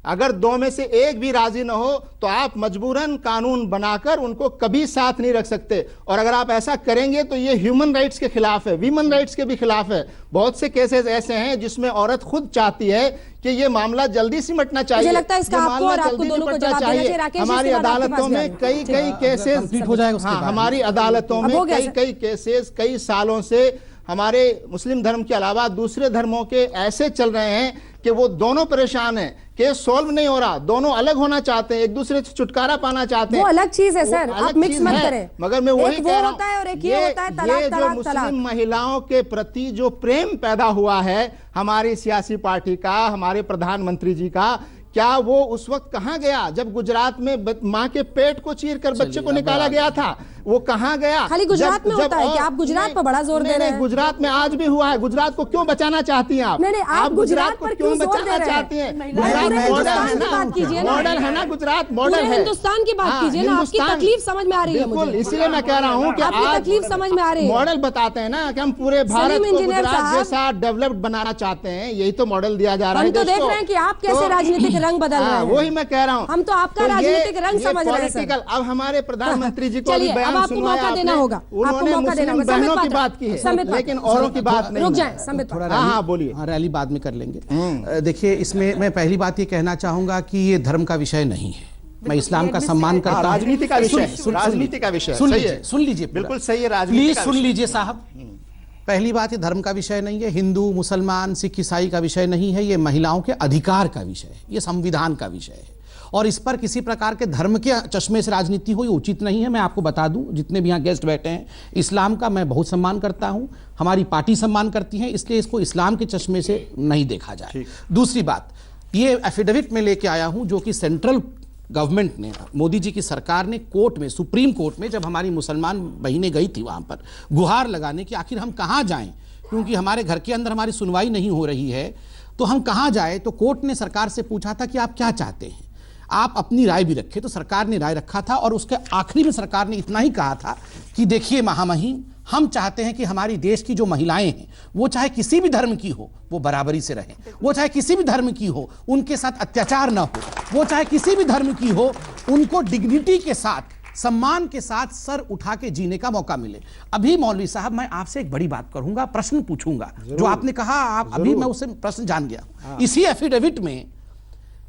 अगर 2 में से 1 भी राजी न हो तो आप मजबूरन कानून बनाकर उनको कभी साथ नहीं रख सकते। और अगर आप ऐसा करेंगे तो ये ह्यूमन राइट्स के खिलाफ है, वीमन राइट्स के भी खिलाफ है। बहुत से केसेस ऐसे हैं जिसमें औरत खुद चाहती है कि ये मामला जल्दी सिमटना चाहिए। मुझे लगता है इसका आपको और आपको दोनों को जवाब देना चाहिए। राकेश, हमारी अदालतों में कई केसेस हो जाएगा। हमारी अदालतों में कई केसेस कई सालों से हमारे मुस्लिम धर्म के अलावा दूसरे धर्मों के ऐसे चल रहे हैं कि वो दोनों परेशान हैं, केस सॉल्व नहीं हो रहा, दोनों अलग होना चाहते हैं, एक दूसरे से छुटकारा पाना चाहते हैं। वो अलग चीज है सर, आप मिक्स मत करें। मगर मैं वही कह रहा हूं, ये जो मुस्लिम महिलाओं के प्रति जो प्रेम पैदा हुआ है हमारी सियासी पार्टी का, हमारे प्रधानमंत्री जी का, क्या वो उस वक्त कहां गया जब गुजरात में मां के पेट को चीर कर बच्चे को निकाला गया था? वो कहां गया? खाली गुजरात में होता है कि आप गुजरात पर बड़ा जोर दे रहे हैं? गुजरात में आज भी हुआ है। गुजरात को क्यों बचाना चाहती हैं आप? नहीं, आप गुजरात पर क्यों बचाना चाहती हैं? गुजरात मॉडल है ना, गुजरात मॉडल है। हिंदुस्तान की बात कीजिए ना, आपकी तकलीफ समझ में आ रही है मुझे। इसलिए मैं कह रहा हूँ कि आपकी तकलीफ समझ में आ रही है। मॉडल बताते हैं ना कि हम पूरे भारत को गुजरात जैसा डेवलप्ड बनाना चाहते हैं, यही तो मॉडल दिया जा रहा है। हम तो देख रहे हैं कि आप कैसे राजनीतिक रंग बदल रहे हैं। वही मैं कह रहा हूँ, हम तो आपका राजनीतिक रंग समझ रहे हैं। अब हमारे प्रधानमंत्री जी को बयान सुनवाया आपने, उन्होंने मुस्लिम बहनों की बात की है लेकिन औरों की बात नहीं। रुक जाएं, संबित थोड़ा हाँ बोलिए। रैली बाद में कर लेंगे। देखिए इसमें मैं पहली बात ये कहना चाहूंगा कि ये धर्म का विषय नहीं है। मैं इस्लाम का सम्मान करता हूं। राजनीति का विषय, राजनीति का विषय सुन लीजिए, बिल्कुल सही है। राजनीति प्लीज सुन लीजिए साहब। पहली बात, ये धर्म का विषय नहीं है, हिंदू मुसलमान सिख ईसाई का विषय नहीं है, ये महिलाओं के अधिकार का विषय है, ये संविधान का विषय है। और इस पर किसी प्रकार के धर्म के चश्मे से राजनीति हो, ये उचित नहीं है। मैं आपको बता दूं, जितने भी यहाँ गेस्ट बैठे हैं, इस्लाम का मैं बहुत सम्मान करता हूं, हमारी पार्टी सम्मान करती है, इसलिए इसको इस्लाम के चश्मे से नहीं देखा जाए। दूसरी बात, ये एफिडेविट में लेके आया हूं जो कि सेंट्रल गवर्नमेंट ने, मोदी जी की सरकार ने कोर्ट में, सुप्रीम कोर्ट में, जब हमारी मुसलमान बहनें गई थी वहाँ पर गुहार लगाने कि आखिर हम कहाँ जाएं, क्योंकि हमारे घर के अंदर हमारी सुनवाई नहीं हो रही है, तो हम कहाँ जाए, तो कोर्ट ने सरकार से पूछा था कि आप क्या चाहते हैं, आप अपनी राय भी रखे। तो सरकार ने राय रखा था और उसके आखिरी में सरकार ने इतना ही कहा था कि देखिए महामहिम, हम चाहते हैं कि हमारी देश की जो महिलाएं हैं वो चाहे किसी भी धर्म की हो वो बराबरी से रहें, वो चाहे किसी भी धर्म की हो उनके साथ अत्याचार ना हो, वो चाहे किसी भी धर्म की हो उनको डिग्निटी के साथ, सम्मान के साथ सर उठा के जीने का मौका मिले। अभी मौलवी साहब मैं आपसे एक बड़ी बात करूंगा, प्रश्न पूछूंगा जो आपने कहा, आप अभी मैं उससे प्रश्न जान गया। इसी एफिडेविट में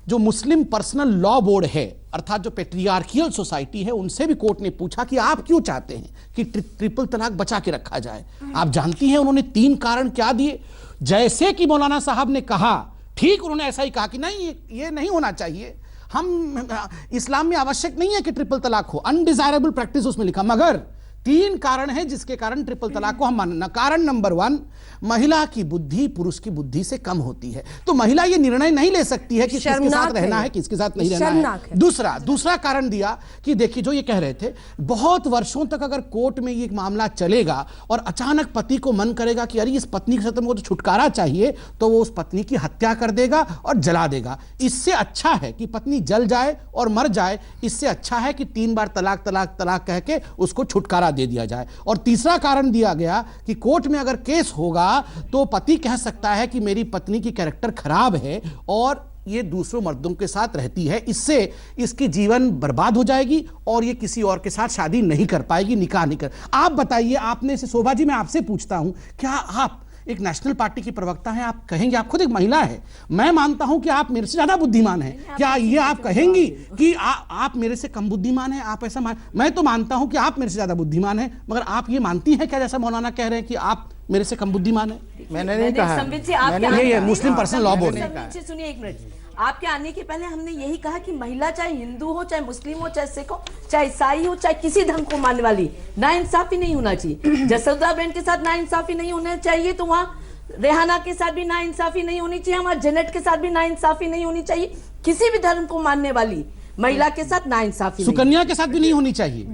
जो मुस्लिम पर्सनल लॉ बोर्ड है, अर्थात जो पेट्रियार्कियल सोसाइटी है, उनसे भी कोर्ट ने पूछा कि आप क्यों चाहते हैं कि ट्रिपल तलाक बचा के रखा जाए। आप जानती हैं उन्होंने 3 कारण क्या दिए। जैसे कि मौलाना साहब ने कहा, ठीक उन्होंने ऐसा ही कहा कि नहीं ये नहीं होना चाहिए, हम इस्लाम में आवश्यक नहीं है कि ट्रिपल तलाक हो, अनडिजायरेबल प्रैक्टिस उसमें लिखा, मगर 3 कारण है जिसके कारण ट्रिपल तलाक को हम मानना। कारण नंबर 1, महिला की बुद्धि पुरुष की बुद्धि से कम होती है, तो महिला ये निर्णय नहीं ले सकती है कि किसके साथ रहना है किसके साथ नहीं रहना है। दूसरा कारण दिया कि देखिए जो ये कह रहे थे, बहुत वर्षों तक अगर कोर्ट में ये मामला चलेगा और अचानक पति को मन करेगा कि अरे इस पत्नी के साथ मुझे छुटकारा चाहिए, तो वो उस पत्नी की हत्या कर देगा और जला देगा। इससे अच्छा है कि पत्नी जल जाए और मर जाए, इससे अच्छा है कि 3 बार तलाक तलाक तलाक कह के उसको छुटकारा दे दिया जाए। और तीसरा कारण दिया गया कि कोर्ट में अगर केस होगा तो पति कह सकता है कि मेरी पत्नी की कैरेक्टर खराब है और ये दूसरों मर्दों के साथ रहती है, इससे इसकी जीवन बर्बाद हो जाएगी और ये किसी और के साथ शादी नहीं कर पाएगी, निकाह नहीं कर। आप बताइए, आपने से शोभा जी मैं आपसे पूछता हूं, क्या आप एक नेशनल पार्टी की प्रवक्ता हैं, आप कहेंगे, आप खुद एक महिला है, मैं मानता हूं कि आप मेरे से ज्यादा बुद्धिमान हैं, क्या ये आप कहेंगी कि आप मेरे से कम बुद्धिमान हैं? आप ऐसा मैं तो मानता हूं कि आप मेरे से ज्यादा बुद्धिमान हैं, मगर आप ये मानती हैं क्या, जैसा मौलाना कह रहे हैं कि आप मेरे से कम बुद्धिमान है? मैंने नहीं कहा, ये मुस्लिम पर्सनल लॉ बोर्ड है। सुनिए एक मिनट, आपके आने के पहले हमने यही कहा कि महिला चाहे हिंदू हो, चाहे मुस्लिम हो, चाहे सिख हो, चाहे ईसाई हो, चाहे किसी धर्म को मानने वाली, नाइंसाफी नहीं होना चाहिए। जसोदा बहन के साथ नाइंसाफी नहीं होना चाहिए, तो वहाँ रेहाना के साथ भी नाइंसाफी नहीं होनी चाहिए, हमारे जेनेट के साथ भी नाइंसाफी नहीं होनी चाहिए। किसी भी धर्म को मानने वाली महिला के साथ नाइंसाफी, सुकन्या के साथ भी नहीं होनी चाहिए।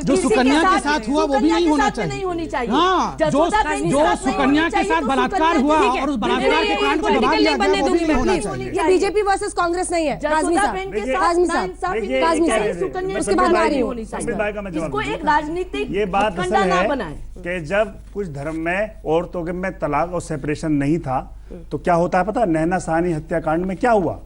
जो सुकन्या के साथ हुआ वो भी नहीं होना चाहिए। हाँ, जो सुकन्या के साथ बलात्कार हुआ और उस बलात्कार के कांड को दबा दिया गया, वो भी नहीं होना चाहिए। ये बीजेपी वर्सेस कांग्रेस नहीं है। काज़मी साहब, उसके बाद आ रही हूँ। इसको एक राजनीतिक ये बात असल है कि जब कुछ धर्म में औरतों के में तलाक और सेपरेशन नहीं था तो क्या होता है पता? नैना साहनी हत्याकांड में क्या हुआ?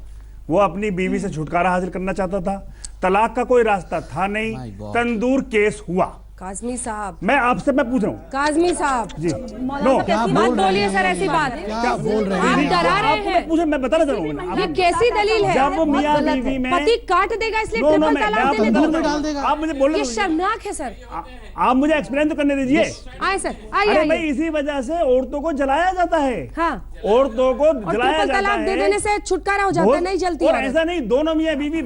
वो अपनी बीवी से छुटकारा हासिल करना चाहता था, तलाक का कोई रास्ता था नहीं, तंदूर केस हुआ। काज़मी साहब, मैं आपसे मैं पूछ रहा हूँ, काज़मी साहब जी, मत बोलिए सर ऐसी बात। क्या बोल रहे हैं? आप डरा रहे हैं। मुझे मैं बताना चाहूँगा, ये कैसी दलील है? जब मियां बीवी में पति काट देगा इसलिए ट्रिपल तलाक डाल देगा। आप मुझे बोल, ये शर्मनाक है सर। आप मुझे एक्सप्लेन तो करने दीजिए। आए सर, अरे भाई, आइए। इसी वजह से औरतों को जलाया जाता है। हाँ, औरतों को जलाया जाता तलाक दे देने से छुटकारा हो जाता है, नहीं जलती और है। ऐसा नहीं, दोनों मियां बीवी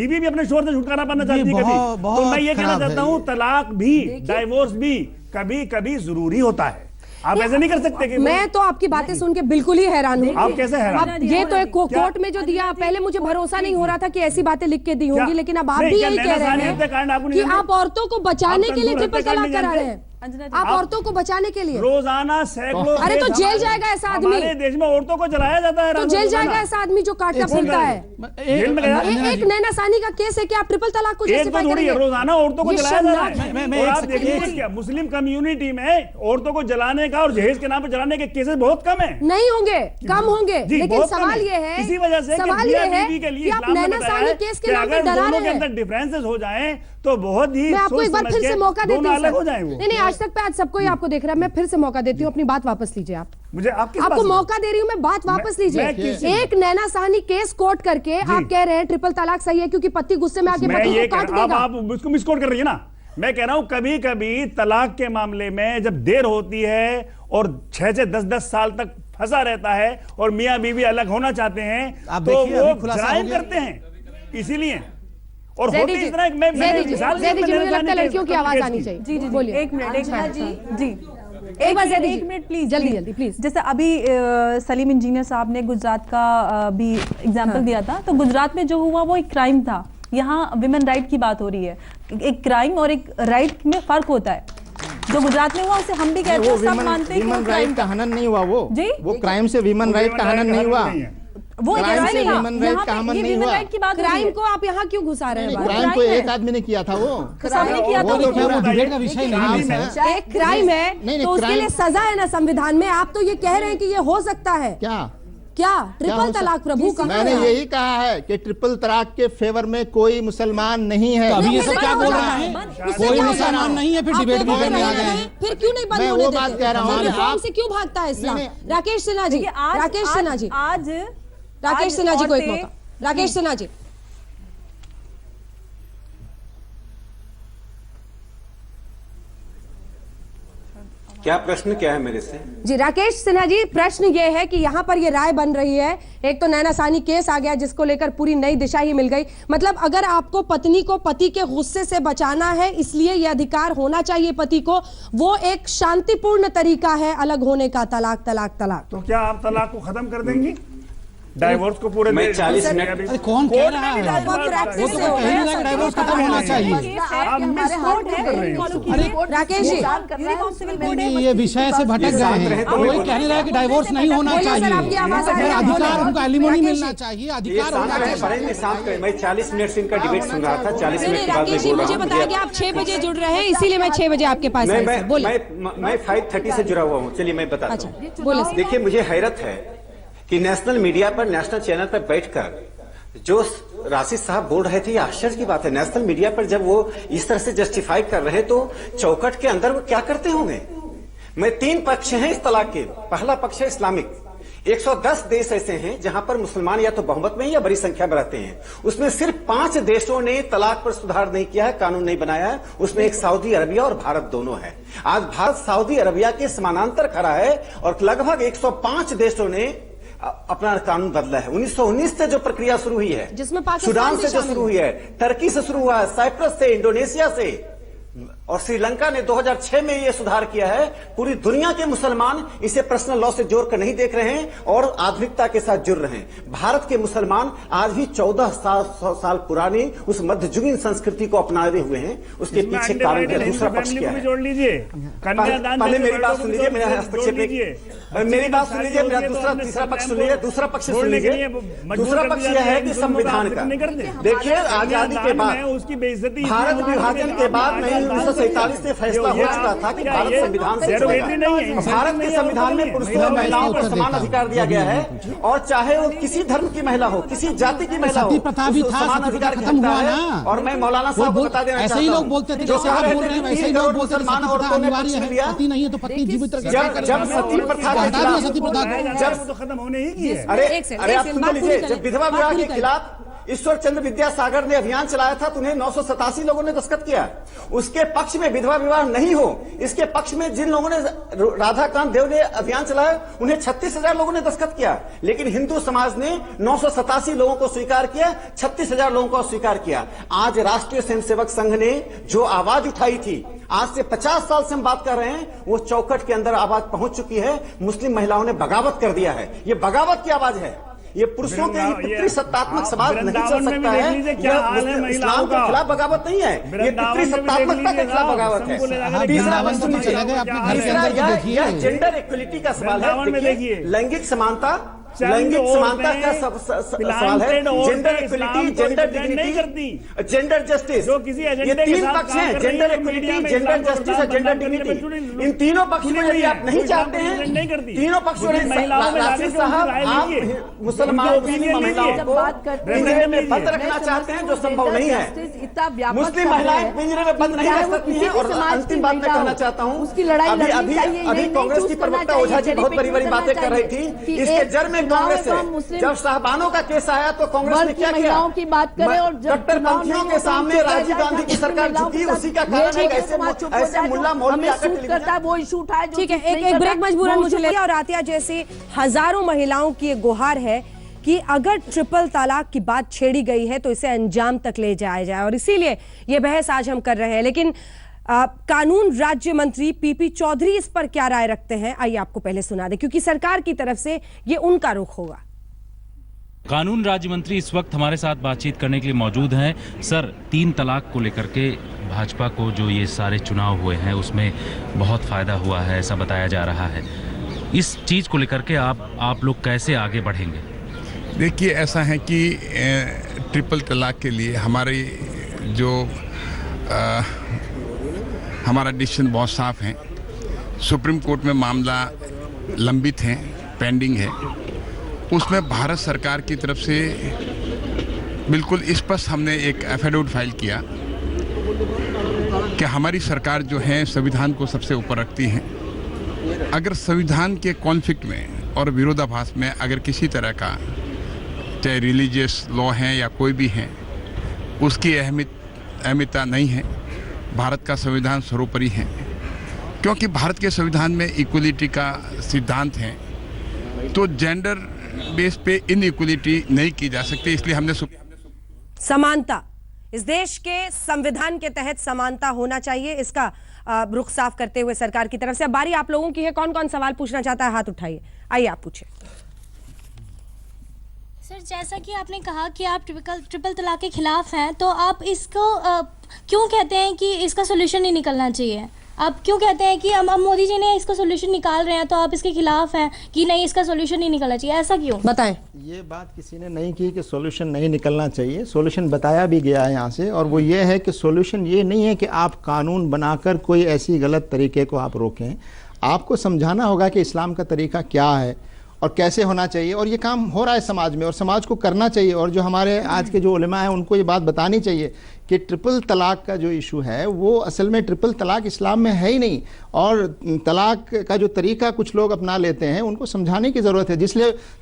भी अपने शोर से छुटकारा पाना चाहती है कभी। तो मैं ये कहना चाहता हूँ, तलाक भी, डाइवोर्स भी कभी कभी जरूरी होता है। आप ऐसे नहीं कर सकते कि मैं तो आपकी बातें सुन के बिल्कुल ही हैरान हूँ। आप कैसे हैरान? अब ये तो एक कोर्ट में जो दिया, पहले मुझे भरोसा नहीं हो रहा था कि ऐसी बातें लिख के दी होंगी, लेकिन अब आप भी यही कह रहे हैं कि आप औरतों को बचाने के लिए ट्रिपल तलाक करा रहे हैं। आप औरतों को बचाने के लिए रोजाना सैकड़ों, अरे तो जेल जाएगा ऐसा आदमी। हमारे देश में औरतों को जलाया जाता है, तो जेल जाएगा ऐसा आदमी जो काटता फिरता है। एक नैना साहनी का केस है कि आप ट्रिपल तलाक को जस्टिफाई करेंगे? रोजाना औरतों को जलाया जा रहा है। और आप देखिए क्या मुस्लिम कम्युनिटी में औरतों को जलाने का और जहेज के नाम पर जलाने के केसेस बहुत कम है। नहीं होंगे, कम होंगे, लेकिन सवाल ये है, इसी वजह से सवाल ये है कि आप नैना साहनी केस के नाम पर डरा रहे हैं। डिफरेंसेस हो जाए तो बहुत ही, मैं आपको एक बार फिर से मौका देती हूँ। नहीं, आज तक पे आज सबको ही आपको देख रहा है, मैं फिर से मौका देती हूँ, अपनी बात वापस लीजिए। आप मुझे आपको मौका दे रही हूँ, मैं बात वापस लीजिए। एक नैना साहनी केस कोर्ट करके आप कह रहे हैं ट्रिपल तलाक सही है क्योंकि पति गुस्से में आके पति को काट देगा। आप उसको मिसकोट कर रही है ना। मैं कह रहा हूं कभी कभी तलाक के मामले में जब देर होती है और 6 से 10 साल तक फंसा रहता है और मियां बीवी अलग होना चाहते हैं तो वो जराइम करते हैं, इसीलिए। और होती इस तरह लड़कियों की आवाज आनी चाहिए। जी जी बोलिए। एक मिनट जी एक मिनट प्लीज, जल्दी प्लीज। जैसे अभी सलीम इंजीनियर साहब ने गुजरात का भी एग्जाम्पल दिया था, तो गुजरात में जो हुआ वो एक क्राइम था यहाँ विमेन राइट की बात हो रही है। एक क्राइम और एक राइट में फर्क होता है। जो गुजरात में हुआ उसे हम भी कहते हैं, सब मानते हैं कि ह्यूमन राइट का हनन नहीं हुआ जी? वो क्राइम से ह्यूमन राइट का हनन नहीं हुआ, वो क्राइम से ह्यूमन राइट का हनन नहीं हुआ। क्राइम को आप यहाँ क्यों घुसा रहे हैं? क्राइम को एक आदमी ने किया था, वो सबने किया था। वो वो डिबेट का विषय नहीं है। एक क्राइम है तो उसके लिए सजा है ना संविधान में। आप तो ये कह रहे हैं कि ये हो सकता है। क्या ट्रिपल तलाक प्रभु कहा? मैंने यही कहा है कि ट्रिपल तलाक के फेवर में कोई मुसलमान नहीं है। अभी ये सब क्या बोल रहे हैं? कोई मुसलमान नहीं है, फिर डिबेट में आ गए हैं। फिर क्यों नहीं बंद होने देते? बात कह रहा हूँ, रिफॉर्म से क्यों भागता है इस्लाम? राकेश सिन्हा जी, राकेश सिन्हा जी, आज राकेश सिन्हा जी को एक मौका। राकेश सिन्हा जी, क्या प्रश्न क्या है मेरे से? जी राकेश सिन्हा जी, प्रश्न ये है कि यहाँ पर ये राय बन रही है, एक तो नैना सानी केस आ गया जिसको लेकर पूरी नई दिशा ही मिल गई। मतलब अगर आपको पत्नी को पति के गुस्से से बचाना है, इसलिए ये अधिकार होना चाहिए पति को, वो एक शांतिपूर्ण तरीका है अलग होने का, तलाक तलाक तलाक। तो क्या आप तलाक को खत्म कर देंगी? डाइवोर्स को पूरे मैं 40 मिनट। अरे कौन कह रहा है? वो तो कह रहा है कि डाइवोर्स खत्म होना चाहिए। राकेश जी, ये विषय से भटक गए हैं। कोई कह नहीं रहा है कि डाइवोर्स नहीं होना चाहिए, अधिकार उनको एलिमोनी मिलना चाहिए, अधिकार होना चाहिए। मैं 40 मिनट से इनका डिबेट सुन रहा था। 40 मिनट के बाद राकेश जी मुझे बताया कि आप 6 बजे जुड़ रहे हैं, इसीलिए मैं 6 बजे आपके पास आई। मैं 5:30 से जुड़ा हुआ हूँ। चलिए मैं बताता हूँ। देखिए, मुझे हैरत है कि नेशनल मीडिया पर, नेशनल चैनल पर बैठकर जो राशिद साहब बोल रहे थे, ये आश्चर्य की बात है। नेशनल मीडिया पर जब वो इस तरह से जस्टिफाई कर रहे हैं तो चौकट के अंदर वो क्या करते होंगे? मैं 3 पक्ष हैं इस तलाक के। पहला पक्ष है इस्लामिक। 110 देश ऐसे हैं जहां पर मुसलमान या तो बहुमत में या बड़ी संख्या में रहते हैं। उसमें सिर्फ 5 देशों ने तलाक पर सुधार नहीं किया है, कानून नहीं बनाया है। उसमें एक सऊदी अरबिया और भारत दोनों है। आज भारत सऊदी अरबिया के समानांतर खड़ा है और लगभग 105 देशों ने अपना कानून बदला है। 1919 से जो प्रक्रिया शुरू हुई है, जिसमें सूडान से जो शुरू हुई है, टर्की से शुरू हुआ है, साइप्रस से, इंडोनेशिया से और श्रीलंका ने 2006 में ये सुधार किया है। पूरी दुनिया के मुसलमान इसे पर्सनल लॉ से जोड़कर नहीं देख रहे हैं और आधुनिकता के साथ जुड़ रहे हैं। भारत के मुसलमान आज भी 14 साल पुरानी उस मध्ययुगीन संस्कृति को अपनाए हुए हैं। उसके पीछे कारण है। दूसरा पक्ष क्या है? जोड़ लीजिए, पहले मेरी बात सुन लीजिए, मेरा हस्तक्षेप मेरी बात सुन लीजिए, मेरा तीसरा पक्ष सुन लीजिए, दूसरा पक्ष सुन लीजिए। दूसरा पक्ष यह है कि संविधान का देखिए, आजादी के बाद, भारत विभाजन के बाद 1947 से फैसला हो चुका था कि भारत संविधान से भारत के संविधान में पुरुषों और महिलाओं को समान अधिकार दिया गया है और चाहे वो किसी धर्म की महिला हो, किसी जाति की महिला हो, समान अधिकार खत्म हुआ है। और मैं मौलाना साहब को बता देना चाहता हूं, ऐसे ही लोग बोलते थे, जैसे आप बोल रहे हैं वैसे ही लोग बोलते थे, सती प्रथा अनिवार्य है, पति नहीं है तो पत्नी जीवित रखें। जब सती प्रथा सती प्रथा जब खत्म होने ही की है। अरे आप सुन लीजिए, जब विधवा विवाह के खिलाफ ईश्वर चंद्र विद्यासागर ने अभियान चलाया था तो उन्हें 987 लोगों ने दस्तखत किया। उसके पक्ष में विधवा विवाह नहीं हो, इसके पक्ष में जिन लोगों ने, राधाकांत देव ने अभियान चलाया, उन्हें 36,000 लोगों ने दस्तखत किया। लेकिन हिंदू समाज ने 987 लोगों को स्वीकार किया, 36,000 लोगों को अस्वीकार किया। आज राष्ट्रीय स्वयंसेवक संघ ने जो आवाज उठाई थी, आज से 50 साल से हम बात कर रहे हैं, वो चौखट के अंदर आवाज पहुंच चुकी है। मुस्लिम महिलाओं ने बगावत कर दिया है। ये बगावत की आवाज है। ये पुरुषों के पितृसत्तात्मक समाज नहीं चल सकता है। यह इस्लाम के खिलाफ बगावत नहीं है, ये पितृसत्तात्मकता के खिलाफ बगावत है। तीसरा जेंडर इक्वलिटी का सवाल है। लैंगिक समानता का सवाल है। Gender equality, gender dignity, gender justice, ये 3 पक्ष हैं। जेंडर इक्वलिटी, जेंडर जस्टिस और जेंडर डिग्निटी। इन तीनों पक्षों में यदि आप नहीं चाहते हैं, तीनों पक्षों में राशिद साहब, आप मुसलमान महिलाओं को पिंजरे में बंद रखना चाहते हैं, जो संभव नहीं है। मुस्लिम महिलाएं पिंजरे में बंद नहीं रह सकती हैं। और अंतिम बात मैं कहना चाहता हूँ, अभी कांग्रेस की प्रवक्ता ओझा जी बहुत बड़ी बड़ी बातें कर रही थी। इसके जड़ में कांग्रेस है। जब शाहबानों का केस आया तो कांग्रेस ने क्या किया? की बात करें और कट्टरपंथियों के सामने राजीव गांधी की सरकार झुकी। उसी का कारण है ऐसे मुल्ला मौलवी करता है, वो इशू उठाए। ठीक है, एक ब्रेक मजबूरन मुझे ले। और आतिया जैसी हजारों महिलाओं की एक गुहार है कि अगर ट्रिपल तलाक की बात छेड़ी गई है तो इसे अंजाम तक ले जाया जाए, और इसीलिए ये बहस आज हम कर रहे हैं। लेकिन कानून राज्य मंत्री पीपी चौधरी इस पर क्या राय रखते हैं, आइए आपको पहले सुना दें, क्योंकि सरकार की तरफ से ये उनका रुख होगा। कानून राज्य मंत्री इस वक्त हमारे साथ बातचीत करने के लिए मौजूद हैं। सर, 3 तलाक को लेकर के भाजपा को जो ये सारे चुनाव हुए हैं उसमें बहुत फायदा हुआ है, ऐसा बताया जा रहा है। इस चीज़ को लेकर के आप लोग कैसे आगे बढ़ेंगे? देखिए, ऐसा है कि ट्रिपल तलाक के लिए हमारी जो हमारा डिसीजन बहुत साफ है। सुप्रीम कोर्ट में मामला लंबित है, पेंडिंग है। उसमें भारत सरकार की तरफ से बिल्कुल स्पष्ट हमने एक एफिडेविट फाइल किया कि हमारी सरकार जो है संविधान को सबसे ऊपर रखती है। अगर संविधान के कॉन्फ्लिक्ट में और विरोधाभास में अगर किसी तरह का चाहे रिलीजियस लॉ है या कोई भी है, उसकी अहमियता नहीं है। भारत का संविधान सर्वोपरि है, क्योंकि भारत के संविधान में इक्वलिटी का सिद्धांत है, तो जेंडर बेस पे इनइक्वलिटी नहीं की जा सकती। इसलिए हमने समानता, इस देश के संविधान के तहत समानता होना चाहिए, इसका रुख साफ करते हुए सरकार की तरफ से। अब बारी आप लोगों की है। कौन कौन सवाल पूछना चाहता है? हाथ उठाइए, आइए आप पूछिए। सर, जैसा कि आपने कहा कि आप ट्रिपल तलाक के खिलाफ हैं, तो आप इसको क्यों कहते हैं कि इसका सोल्यूशन नहीं निकलना चाहिए? आप क्यों कहते हैं कि अब मोदी जी ने इसको सोल्यूशन निकाल रहे हैं तो आप इसके खिलाफ हैं कि नहीं, इसका सोल्यूशन नहीं निकलना चाहिए? ऐसा क्यों? बताएं। ये बात किसी ने नहीं की कि सोल्यूशन नहीं निकलना चाहिए। सोल्यूशन बताया भी गया है यहाँ से, और वो ये है कि सोल्यूशन ये नहीं है कि आप कानून बनाकर कोई ऐसी गलत तरीके को आप रोकें। आपको समझाना होगा कि इस्लाम का तरीका क्या है और कैसे होना चाहिए, और ये काम हो रहा है समाज में और समाज को करना चाहिए। और जो हमारे आज के जो उलेमा हैं उनको ये बात बतानी चाहिए कि ट्रिपल तलाक का जो इशू है वो असल में ट्रिपल तलाक इस्लाम में है ही नहीं, और तलाक का जो तरीका कुछ लोग अपना लेते हैं उनको समझाने की ज़रूरत है।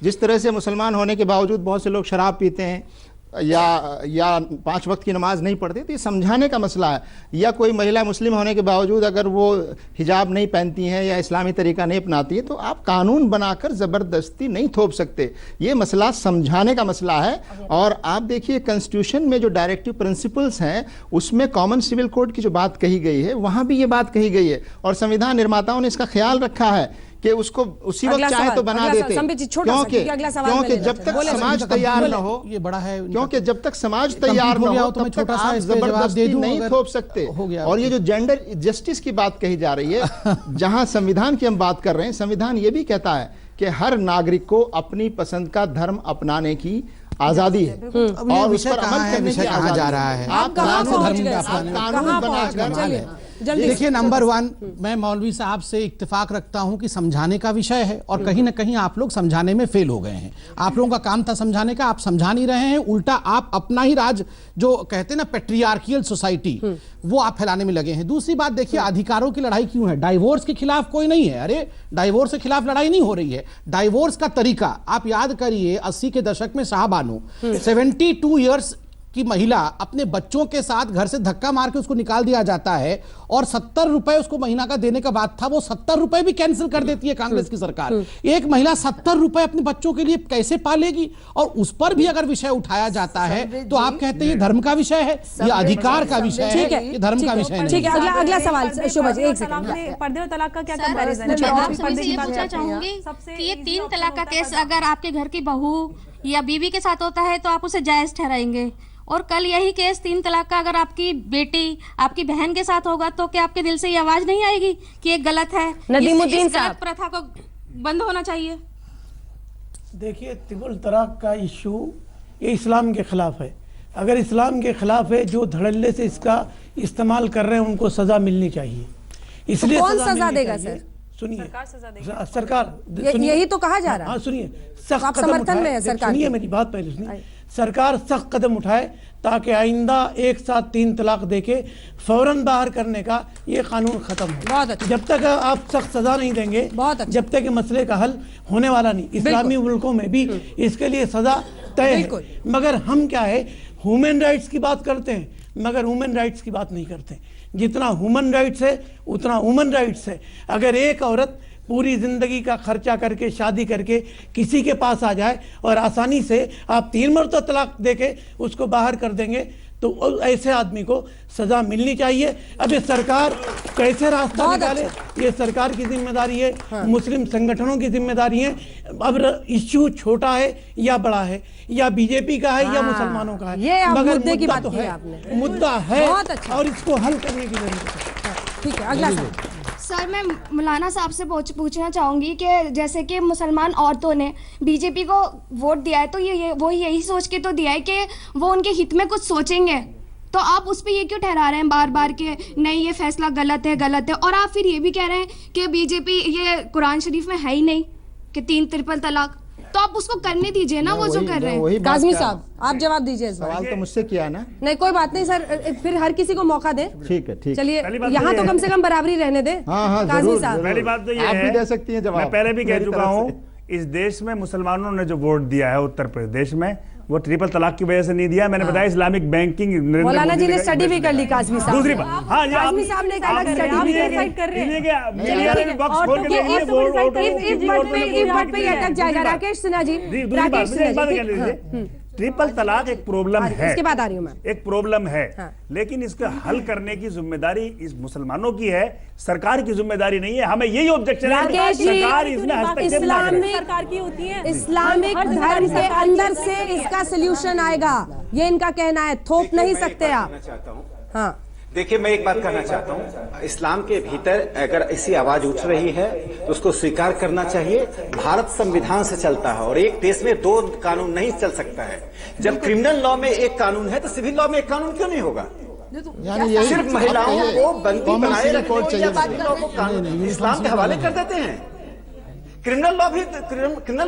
जिस तरह से मुसलमान होने के बावजूद बहुत से लोग शराब पीते हैं या 5 वक्त की नमाज नहीं पढ़ते, तो ये समझाने का मसला है। या कोई महिला मुस्लिम होने के बावजूद अगर वो हिजाब नहीं पहनती हैं या इस्लामी तरीका नहीं अपनाती है, तो आप कानून बनाकर ज़बरदस्ती नहीं थोप सकते। ये मसला समझाने का मसला है। और आप देखिए, कॉन्स्टिट्यूशन में जो डायरेक्टिव प्रिंसिपल्स हैं उसमें कॉमन सिविल कोड की जो बात कही गई है वहाँ भी ये बात कही गई है, और संविधान निर्माताओं ने इसका ख्याल रखा है कि उसको उसी वक्त चाहे तो बना देते, क्योंकि जब तक समाज तैयार न हो, ये बड़ा है, क्योंकि जब तक समाज तैयार न हो तब तक आप जबरदस्ती नहीं थोप सकते। और ये जो जेंडर जस्टिस की बात कही जा रही है, जहां संविधान की हम बात कर रहे हैं, संविधान ये भी कहता है कि हर नागरिक को अपनी पसंद का धर्म अपनाने की आजादी है, और उस पर अमल करने की आजादी जा रहा है। आप कानून बनाकर देखिए, नंबर 1, मैं मौलवी साहब से इत्तेफाक रखता हूं कि समझाने का विषय है, और कहीं ना कहीं आप लोग समझाने में फेल हो गए हैं। आप लोगों का काम था समझाने का, आप समझा नहीं रहे हैं। उल्टा आप अपना ही राज, जो कहते हैं ना पेट्रियार्कियल सोसाइटी, वो आप फैलाने में लगे हैं। दूसरी बात देखिए, अधिकारों की लड़ाई क्यों है? डाइवोर्स के खिलाफ कोई नहीं है। अरे, डाइवोर्स के खिलाफ लड़ाई नहीं हो रही है। डाइवोर्स का तरीका आप याद करिए, 80 के दशक में शाहबानो 72 ईयर्स कि महिला अपने बच्चों के साथ घर से धक्का मार के उसको निकाल दिया जाता है, और 70 रुपए उसको महीना का देने का बात था, वो 70 रुपए भी कैंसिल कर देती है कांग्रेस की सरकार। एक महिला 70 रुपए अपने बच्चों के लिए कैसे पालेगी? और उस पर भी अगर विषय उठाया जाता है तो आप कहते हैं ये धर्म का विषय है, ये अधिकार का विषय है, ये धर्म का विषय नहीं। ठीक है, अगला सवाल शोभा जी, एक सेकंड। पर्दे और तलाक का क्या कंपैरिजन है? पूछना चाहूंगी कि ये 3 तलाक का केस अगर आपके घर की बहू या बीवी के साथ होता है तो आप उसे जायज ठहराएंगे, और कल यही केस 3 तलाक का अगर आपकी बेटी, आपकी बहन के साथ होगा तो क्या आपके दिल से ये आवाज नहीं आएगी कि ये गलत है, नदीमुद्दीन साहब, प्रथा को बंद होना चाहिए? देखिए, ट्रिपल तलाक का इशू ये इस्लाम के खिलाफ है। अगर इस्लाम के खिलाफ है, जो धड़ल्ले से इसका इस्तेमाल कर रहे हैं उनको सजा मिलनी चाहिए। इसलिए कौन सजा देगा सर? सुनिए, सरकार, यही तो कहा जा रहा है। हाँ, सुनिए, सख्त समर्थन में है सरकार। सुनिए मेरी बात, पहले सुनिए। सरकार सख्त कदम उठाए ताकि आइंदा एक साथ 3 तलाक देके फौरन बाहर करने का ये कानून खत्म हो। बहुत अच्छा। जब तक आप सख्त सजा नहीं देंगे, बहुत अच्छा, जब तक मसले का हल होने वाला नहीं। इस्लामी मुल्कों में भी इसके लिए सजा तय है, मगर हम क्या है, ह्यूमन राइट्स की बात करते हैं मगर ह्यूमन राइट्स की बात नहीं करते। जितना ह्यूमन राइट्स है उतना ह्यूमन राइट्स है। अगर एक औरत पूरी जिंदगी का खर्चा करके शादी करके किसी के पास आ जाए और आसानी से आप 3 मरतबा तलाक देके उसको बाहर कर देंगे, तो ऐसे आदमी को सजा मिलनी चाहिए। अब ये सरकार कैसे रास्ता निकाले, ये सरकार की जिम्मेदारी है। मुस्लिम संगठनों की जिम्मेदारी है। अब इश्यू छोटा है या बड़ा है, या बीजेपी का है या मुसलमानों का है, ये आप मगर मुद्दे की मुद्दा बात तो की है, आपने। मुद्दा है बहुत अच्छा। और इसको हल करने की जरूरत है। ठीक है, अगला सवाल। सर, मैं मौलाना साहब से पूछना चाहूँगी कि जैसे कि मुसलमान औरतों ने बीजेपी को वोट दिया है, तो वो यही सोच के तो दिया है कि वो उनके हित में कुछ सोचेंगे, तो आप उस पर ये क्यों ठहरा रहे हैं बार बार कि नहीं ये फैसला गलत है, और आप फिर ये भी कह रहे हैं कि बीजेपी ये कुरान शरीफ में है ही नहीं कि 3 ट्रिपल तलाक, तो आप उसको करने दीजिए ना वो जो कर रहे हैं। काज़मी साहब, आप जवाब दीजिए इस सवाल तो मुझसे किया ना। नहीं, कोई बात नहीं सर, फिर हर किसी को मौका दें। ठीक है। चलिए, यहाँ तो कम से कम बराबरी रहने दें। हाँ, काज़मी साहब, पहली बात तो ये आप है, भी दे सकती हैं जवाब। मैं पहले भी कह मेरी चुका तरफ हूँ, से। इस देश में मुसलमानों ने जो वोट दिया है उत्तर प्रदेश में, वो ट्रिपल तलाक की वजह से नहीं दिया। मैंने बताया इस्लामिक बैंकिंग, मौलाना जी ने स्टडी भी कर ली। काज़मी साहब, दूसरी बात, हाँ, काज़मी साहब ने एक अलग स्टडी भी कर रहे हैं। राकेश सिन्हा जी, ट्रिपल तलाक एक प्रॉब्लम है, इसके बाद आ रही हूँ मैं। एक प्रॉब्लम है, लेकिन इसका हल करने की जिम्मेदारी इस मुसलमानों की है, सरकार की जिम्मेदारी नहीं है। हमें यही ऑब्जेक्शन है, सरकार इसमें हस्तक्षेप ना करे। सरकार की होती है, इस्लामिक धर्म के अंदर से इसका सोल्यूशन आएगा, ये इनका कहना है, थोप नहीं सकते आप। हाँ, देखिए, मैं एक बात कहना चाहता हूँ, इस्लाम के भीतर अगर ऐसी आवाज उठ रही है तो उसको स्वीकार करना चाहिए। भारत संविधान से चलता है और एक देश में 2 कानून नहीं चल सकता है। जब क्रिमिनल लॉ में एक कानून है तो सिविल लॉ में एक कानून क्यों नहीं होगा? सिर्फ महिलाओं को बंदी बनाए रखने या सिविल लॉ को कानून इस्लाम के हवाले कर देते हैं। क्रिमिनल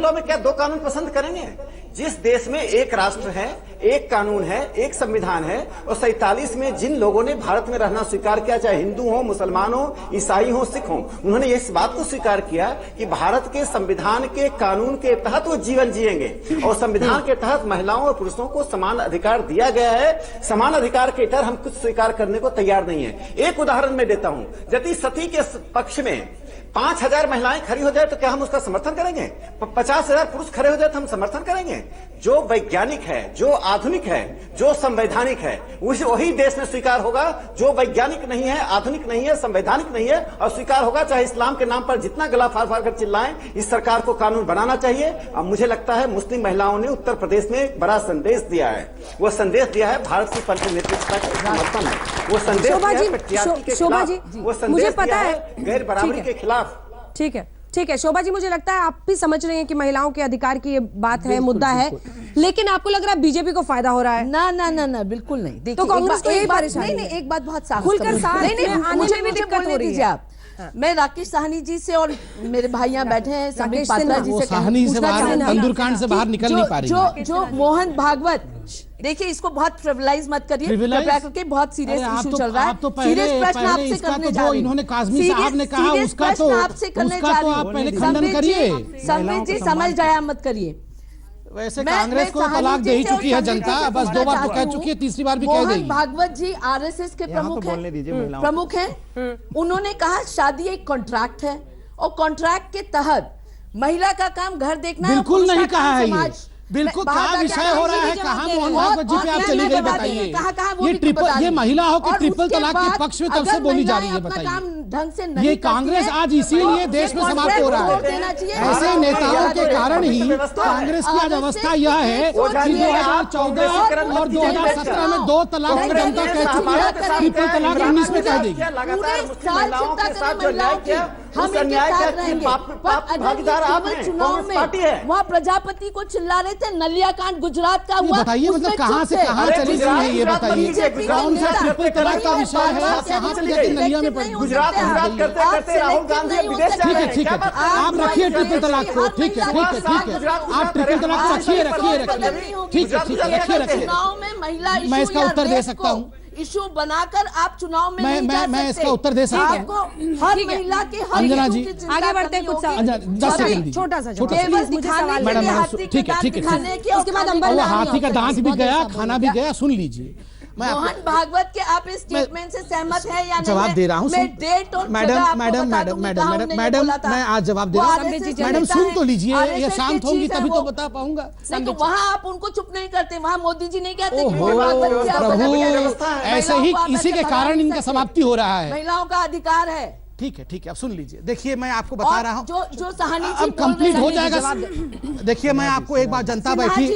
लॉ में क्या 2 कानून पसंद करेंगे? जिस देश में एक राष्ट्र है, एक कानून है, एक संविधान है, और 47 में जिन लोगों ने भारत में रहना स्वीकार किया, चाहे हिंदू हो, मुसलमान हो, ईसाई हो, सिख हो, उन्होंने इस बात को स्वीकार किया कि भारत के संविधान के कानून के तहत वो जीवन जिएंगे, और संविधान के तहत महिलाओं और पुरुषों को समान अधिकार दिया गया है। समान अधिकार के इतर हम कुछ स्वीकार करने को तैयार नहीं है। एक उदाहरण मैं देता हूं, यदि सती के पक्ष में 5000 महिलाएं खड़ी हो जाए तो क्या हम उसका समर्थन करेंगे? 50,000 पुरुष खड़े हो जाए तो हम समर्थन करेंगे? जो वैज्ञानिक है, जो आधुनिक है, जो संवैधानिक है, वही देश में स्वीकार होगा। जो वैज्ञानिक नहीं है, आधुनिक नहीं है, संवैधानिक नहीं है, और स्वीकार होगा चाहे इस्लाम के नाम पर जितना गला फाड़ फाड़ कर चिल्लाएं। इस सरकार को कानून बनाना चाहिए। अब मुझे लगता है मुस्लिम महिलाओं ने उत्तर प्रदेश में एक बड़ा संदेश दिया है। वो संदेश दिया है भारत की पंचनेतृत्व का समर्थन है। वो संदेश दिया है प्रत्याशी के खिलाफ, वो संदेश दिया है गैर बराबरी के खिलाफ। ठीक है शोभा जी, मुझे लगता है आप भी समझ रहे हैं कि महिलाओं के अधिकार की ये बात है, मुद्दा है, लेकिन आपको लग रहा है बीजेपी को फायदा हो रहा है? ना, बिल्कुल नहीं। तो कांग्रेस को यही परेशानी नहीं, एक बात बहुत साफ खुलकर मुझे भी दिक्कत हो रही है। मैं राकेश साहनी जी से और मेरे भाई यहाँ बैठे हैं संबित पात्रा जी से साहनी से बाहर, तंदुरकांड से बाहर निकल नहीं पा रही। जो मोहन भागवत, देखिए इसको बहुत ट्रिविलाइज मत करिए, कृपया करके बहुत सीरियस इशू चल रहा है। सीरियस प्रश्न आपसे करने जा रही हूं। इन्होंने काज़मी साहब ने कहा उसका तो आपसे करने जा रही हूं। आप पहले खंडन करिए। संबित जी समझ जाया मत करिए। वैसे कांग्रेस को तलाक दे ही चुकी है जनता, बस 2 बार तो कह चुकी है, तीसरी बार भी कह देगी। मोहन भागवत जी आरएसएस के प्रमुख हैं। उन्होंने कहा शादी एक कॉन्ट्रैक्ट है और कॉन्ट्रैक्ट के तहत महिला का काम घर देखना है। बिल्कुल नहीं कहा है ये, बिल्कुल क्या विषय हो रहा है? कहाँ मोहन भागवत जी पे आप चली गई, बताइए। ये महिलाओं के ट्रिपल तलाक के पक्ष में तब से बोली जा रही है, बताइए। ढंग से नहीं, ये कांग्रेस आज इसीलिए देश में समाप्त हो रहा है। ऐसे नेताओं के कारण ही कांग्रेस की आज अवस्था यह है कि 2014 और 2017 में 2 तलाक की जनता कह चुकी है, ट्रिपल तलाक 19 में कह देगी। वहाँ प्रजापति को चिल्ला रहे थे, नलियाकांड गुजरात का हुआ। बताइए, मतलब कहाँ से कहाँ चली गई है ये बताइए। कौन सा ट्रिपल तलाक का विषय है? कहाँ पे जाके नलिया में पड़ गुजरात करते राहुल गांधी विदेश जा रहे हैं। ठीक है, आप रखिए ट्रिपल तलाक को। ठीक है, आप ट्रिपल तलाक रखिए। ठीक है, रखिए। चुनाव में महिला मैं इसका उत्तर दे सकता हूँ। इशू बनाकर आप चुनाव में नहीं जा सकते। मैं इसका उत्तर दे सकता हूँ। आपको हर महिला के हर अंजना जी आगे बढ़ते कुछ 10 सेकंड छोटा सा मैडम, ठीक है। उसके बाद हाथी का दांत भी गया, खाना भी गया, सुन लीजिए। मैं मोहन भागवत के आप इस स्टेटमेंट से सहमत है या नहीं? जवाब दे रहा हूँ। मैं डेट और मैडम मैं आज जवाब दे रहा हूँ। मैडम सुन तो लीजिए, ये शांत होंगी तभी तो बता पाऊंगा। नहीं तो वहाँ आप उनको चुप नहीं करते, वहाँ मोदी जी नहीं कहते प्रभु, ऐसे ही इसी के कारण इनका समाप्ति हो रहा है। महिलाओं का अधिकार है। ठीक है, अब सुन लीजिए। देखिए मैं आपको बता रहा हूँ, जो सहानी अब कंप्लीट हो जाएगा। देखिए मैं आपको एक बार, जनता बैठी,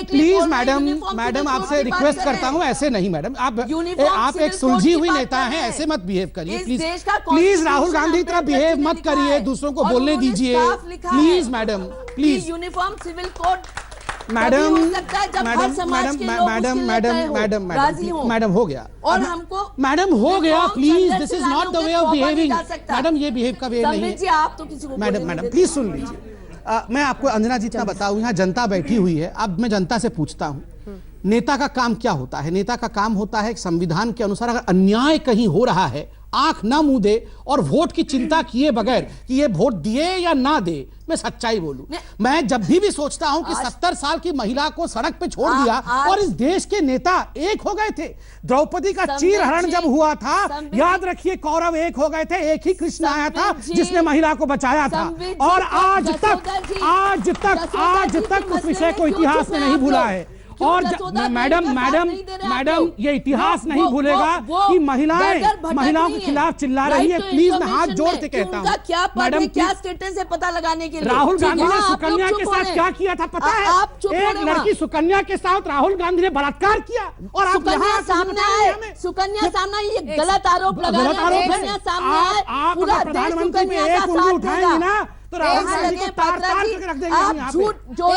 प्लीज मैडम आपसे रिक्वेस्ट करता हूँ, ऐसे नहीं मैडम, आप एक सुलझी हुई नेता हैं, ऐसे मत बिहेव करिए प्लीज। राहुल गांधी की तरह बिहेव मत करिए, दूसरों को बोलने दीजिए please madam, please. Uniform civil code madam हो गया, और हमको मैडम हो गया, please, this is not the way of behaving madam, ये बिहेव का वे नहीं है। आप तो किसी को मैडम प्लीज सुन लीजिए। मैं आपको अंजना जी इतना बताऊं, यहाँ जनता बैठी हुई है, अब मैं जनता से पूछता हूँ, नेता का काम क्या होता है? नेता का काम होता है संविधान के अनुसार अगर अन्याय कहीं हो रहा है, आंख ना मुंह दे और वोट की चिंता किए बगैर कि ये वोट दिए या ना दे, मैं सच्चाई बोलूं, मैं जब भी सोचता हूं कि 70 साल की महिला को सड़क पे छोड़ दिया और इस देश के नेता एक हो गए थे। द्रौपदी का चीरहरण जब हुआ था, याद रखिए, कौरव एक हो गए थे, एक ही कृष्ण आया था जिसने महिला को बचाया था। और आज तक उस विषय को इतिहास ने नहीं भूला है। और मैडम ये इतिहास नहीं भूलेगा कि महिलाओं के खिलाफ चिल्ला रही है। प्लीज मैं हाथ जोड़ के कहता हूँ मैडम, क्या स्टेटस है पता लगाने के लिए। राहुल गांधी ने सुकन्या के साथ क्या किया था पता है? एक लड़की सुकन्या के साथ राहुल गांधी ने बलात्कार किया और सुकन्या सामने आए, सुकन्या सामने, ये गलत आरोप लगा रहे हैं। सुकन्या सामने आए, पूरा देश सुकन्या का साथ देगा ना, तो राहुल गांधी को तार करके रख देंगे। आप झूठ जो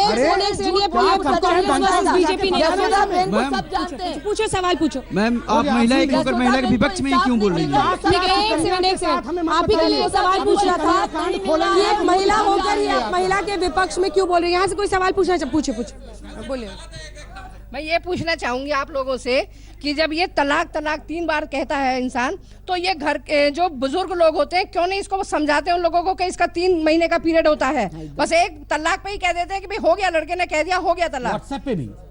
बीजेपी ने सब जानते हैं। पूछो, सवाल पूछो। मैम आप महिला एक होकर महिला के विपक्ष में क्यों बोल रही हैं? एक सेकंड, आप ही के लिए सवाल पूछना था। ये महिला होकर ही आप महिला के विपक्ष में क्यों बोल रही हैं? यहाँ से कोई सवाल पूछना, पूछे बोलिए। मैं ये पूछना चाहूंगी आप लोगों से कि जब ये तलाक 3 बार कहता है इंसान, तो ये घर के जो बुजुर्ग लोग होते हैं क्यों नहीं इसको समझाते उन लोगों को कि इसका 3 महीने का पीरियड होता है? बस एक तलाक पे ही कह देते हैं कि भाई हो गया, लड़के ने कह दिया हो गया तलाक।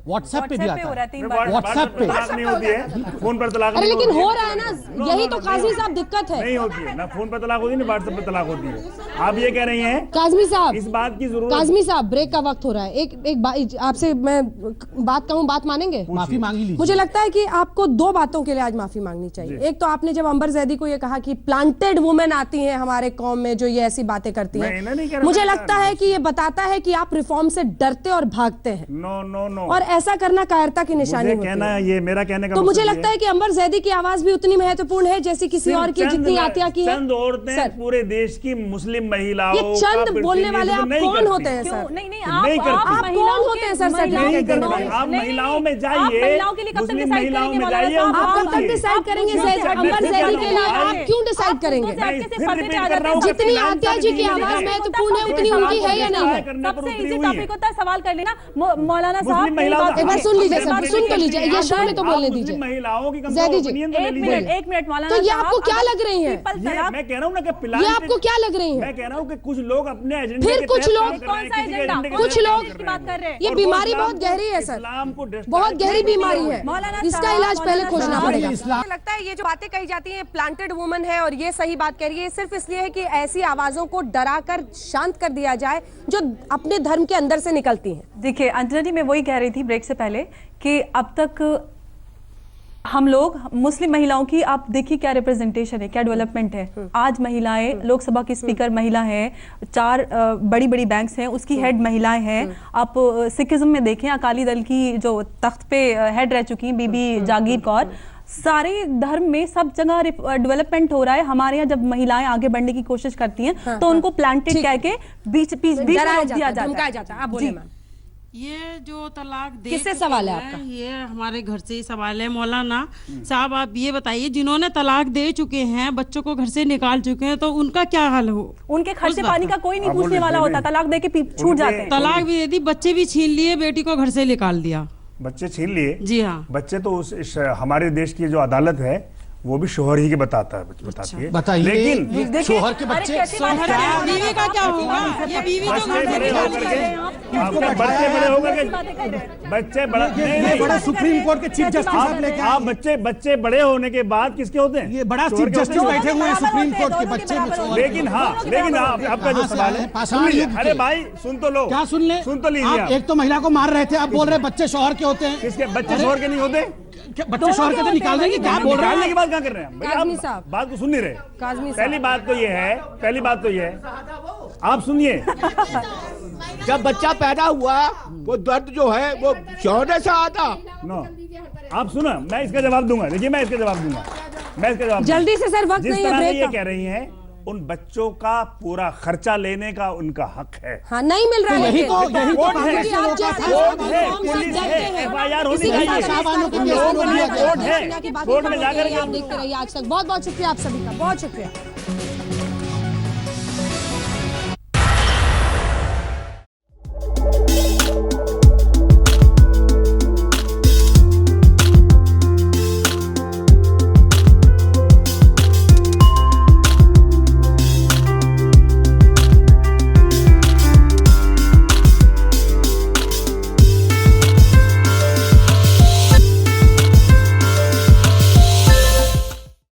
व्हाट्सएप पे भी आता है, व्हाट्सएप पे तलाक नहीं होती है, फोन पर तलाक नहीं होती है। लेकिन हो रहा है ना, यही तो काजमी साहब दिक्कत है। नहीं होती है ना, फोन पर तलाक होती है ना, व्हाट्सएप पे तलाक होती है। आप ये कह रही हैं काजमी साहब, इस बात की जरूरत, काजमी साहब ब्रेक का वक्त हो रहा है। एक आपसे मैं बात कहूँ, बात मानेंगे? माफी मांगी लीजिए। मुझे लगता है कि आपको 2 बातों के लिए आज माफी मांगनी चाहिए। एक तो आपने जब अंबर जैदी को ये कहा कि प्लांटेड वुमेन आती हैं हमारे कौम में जो ये ऐसी बातें करती हैं, मुझे लगता है कि ये बताता है कि आप रिफॉर्म से डरते और भागते हैं। नो और ऐसा करना कायरता की निशानी होती है। ये मेरा कहने का तो मुझे लगता है कि अंबर जैदी की आवाज भी उतनी महत्वपूर्ण है जैसी किसी और की, जितनी आतिया की है। चंद औरतें पूरे देश की मुस्लिम महिलाओं, ये चंद बोलने वाले आप कौन होते हैं सर? नहीं आप कौन होते हैं सर? आप महिलाओं में जाइए, मुस्लिम महिलाओं में जाइए, आप कब तक डिसाइड करेंगे अंबर जैदी के लिए? आप क्यों डिसाइड करेंगे? जितनी आतिया जी की आवाज महत्वपूर्ण है उतनी उनकी है या नहीं है? सबसे इजी टॉपिक होता है, सवाल कर लेना मौलाना साहब। एक बार सुन लीजिए सर, सुन तो लीजिए, ये शो में तो बोलने दीजिए। महिलाओं की जैदी जी, एक मिनट मौलाना, तो ये आपको क्या लग रही है? मैं कह रहा हूँ ना कि ये आपको क्या लग रही है? मैं कह रहा हूँ कि कुछ लोग अपने एजेंडे, फिर कुछ लोग, कौन सा एजेंडा? कुछ लोग की बात कर रहे हैं। ये बीमारी बहुत गहरी है सर, बहुत गहरी बीमारी है, इसका इलाज पहले खोजना पड़ेगा। लगता है ये जो बातें कही जाती हैं प्लांटेड वुमन है और ये सही बात कह रही है, सिर्फ इसलिए है कि ऐसी आवाजों को डराकर शांत कर दिया जाए जो अपने धर्म के अंदर से निकलती हैं। देखिए अंजना जी, मैं वही कह रही थी ब्रेक से पहले कि अब तक हम लोग मुस्लिम महिलाओं की, आप देखिए क्या रिप्रेजेंटेशन है, क्या डेवलपमेंट है। आज महिलाएं लोकसभा की स्पीकर महिला है, 4 बड़ी बड़ी बैंक्स हैं उसकी हेड महिलाएं हैं। आप सिखिज्म में देखें, अकाली दल की जो तख्त पे हेड रह चुकी हैं बीबी जागीर कौर, सारे धर्म में सब जगह डेवलपमेंट हो रहा है। हमारे यहाँ जब महिलाएं आगे बढ़ने की कोशिश करती हैं तो उनको प्लांटेड कह के बीच में दिया जाता है। आप बोलिए मैम। ये जो तलाक दे किससे सवाल है आपका? ये हमारे घर से ही सवाल है। मौलाना साहब आप ये बताइए, जिन्होंने तलाक दे चुके हैं, बच्चों को घर से निकाल चुके हैं, तो उनका क्या हाल हो? उनके खर्चे पानी का कोई नहीं पूछने वाला होता, तलाक दे के छूट जाते हैं। तलाक भी दे दी, बच्चे भी छीन लिए, बेटी को घर से निकाल दिया। बच्चे छीन लिए? जी हाँ। बच्चे तो हमारे देश की जो अदालत है वो भी शोहर ही के बताती है। बताइए, लेकिन शोहर के बच्चे, बीवी का क्या होगा? ये बीवी तो घर से निकाल के बच्चे बड़े होकर के बच्चे बड़ा नहीं बड़े सुप्रीम कोर्ट के चीफ जस्टिस आप लेके आप बच्चे बड़े होने के बाद किसके होते हैं? ये बड़ा चीफ जस्टिस बैठे हुए हैं सुप्रीम कोर्ट के बच्चे। लेकिन आपका जो सवाल है, अरे भाई सुन तो लो, क्या सुन ले? सुन तो लीजिए। आप एक तो महिला को मार रहे थे, आप बोल रहे बच्चे शोहर के होते हैं। किसके बच्चे शोहर के नहीं होते? बच्चे शोहर के तो निकाल देंगे, क्या बोल रहे हैं? की बात क्या कर रहे हैं भाई? आप बात को सुन नहीं रहे। पहली बात तो ये है, आप सुनिए। जब बच्चा पैदा हुआ वो दर्द जो है वो शोहर से आता। नो, आप सुनो, मैं इसका जवाब दूंगा। देखिए मैं इसका जवाब दूंगा जल्दी से सर, वक्त नहीं है ब्रेक का। ये कह रही हैं उन बच्चों का पूरा खर्चा लेने का उनका हक है। हाँ, नहीं मिल रहा है। यही तो कोर्ट है, FIR होनी चाहिए, कोर्ट में जाकर आप देखते रहिए आज तक। बहुत बहुत शुक्रिया आप सभी का, बहुत शुक्रिया।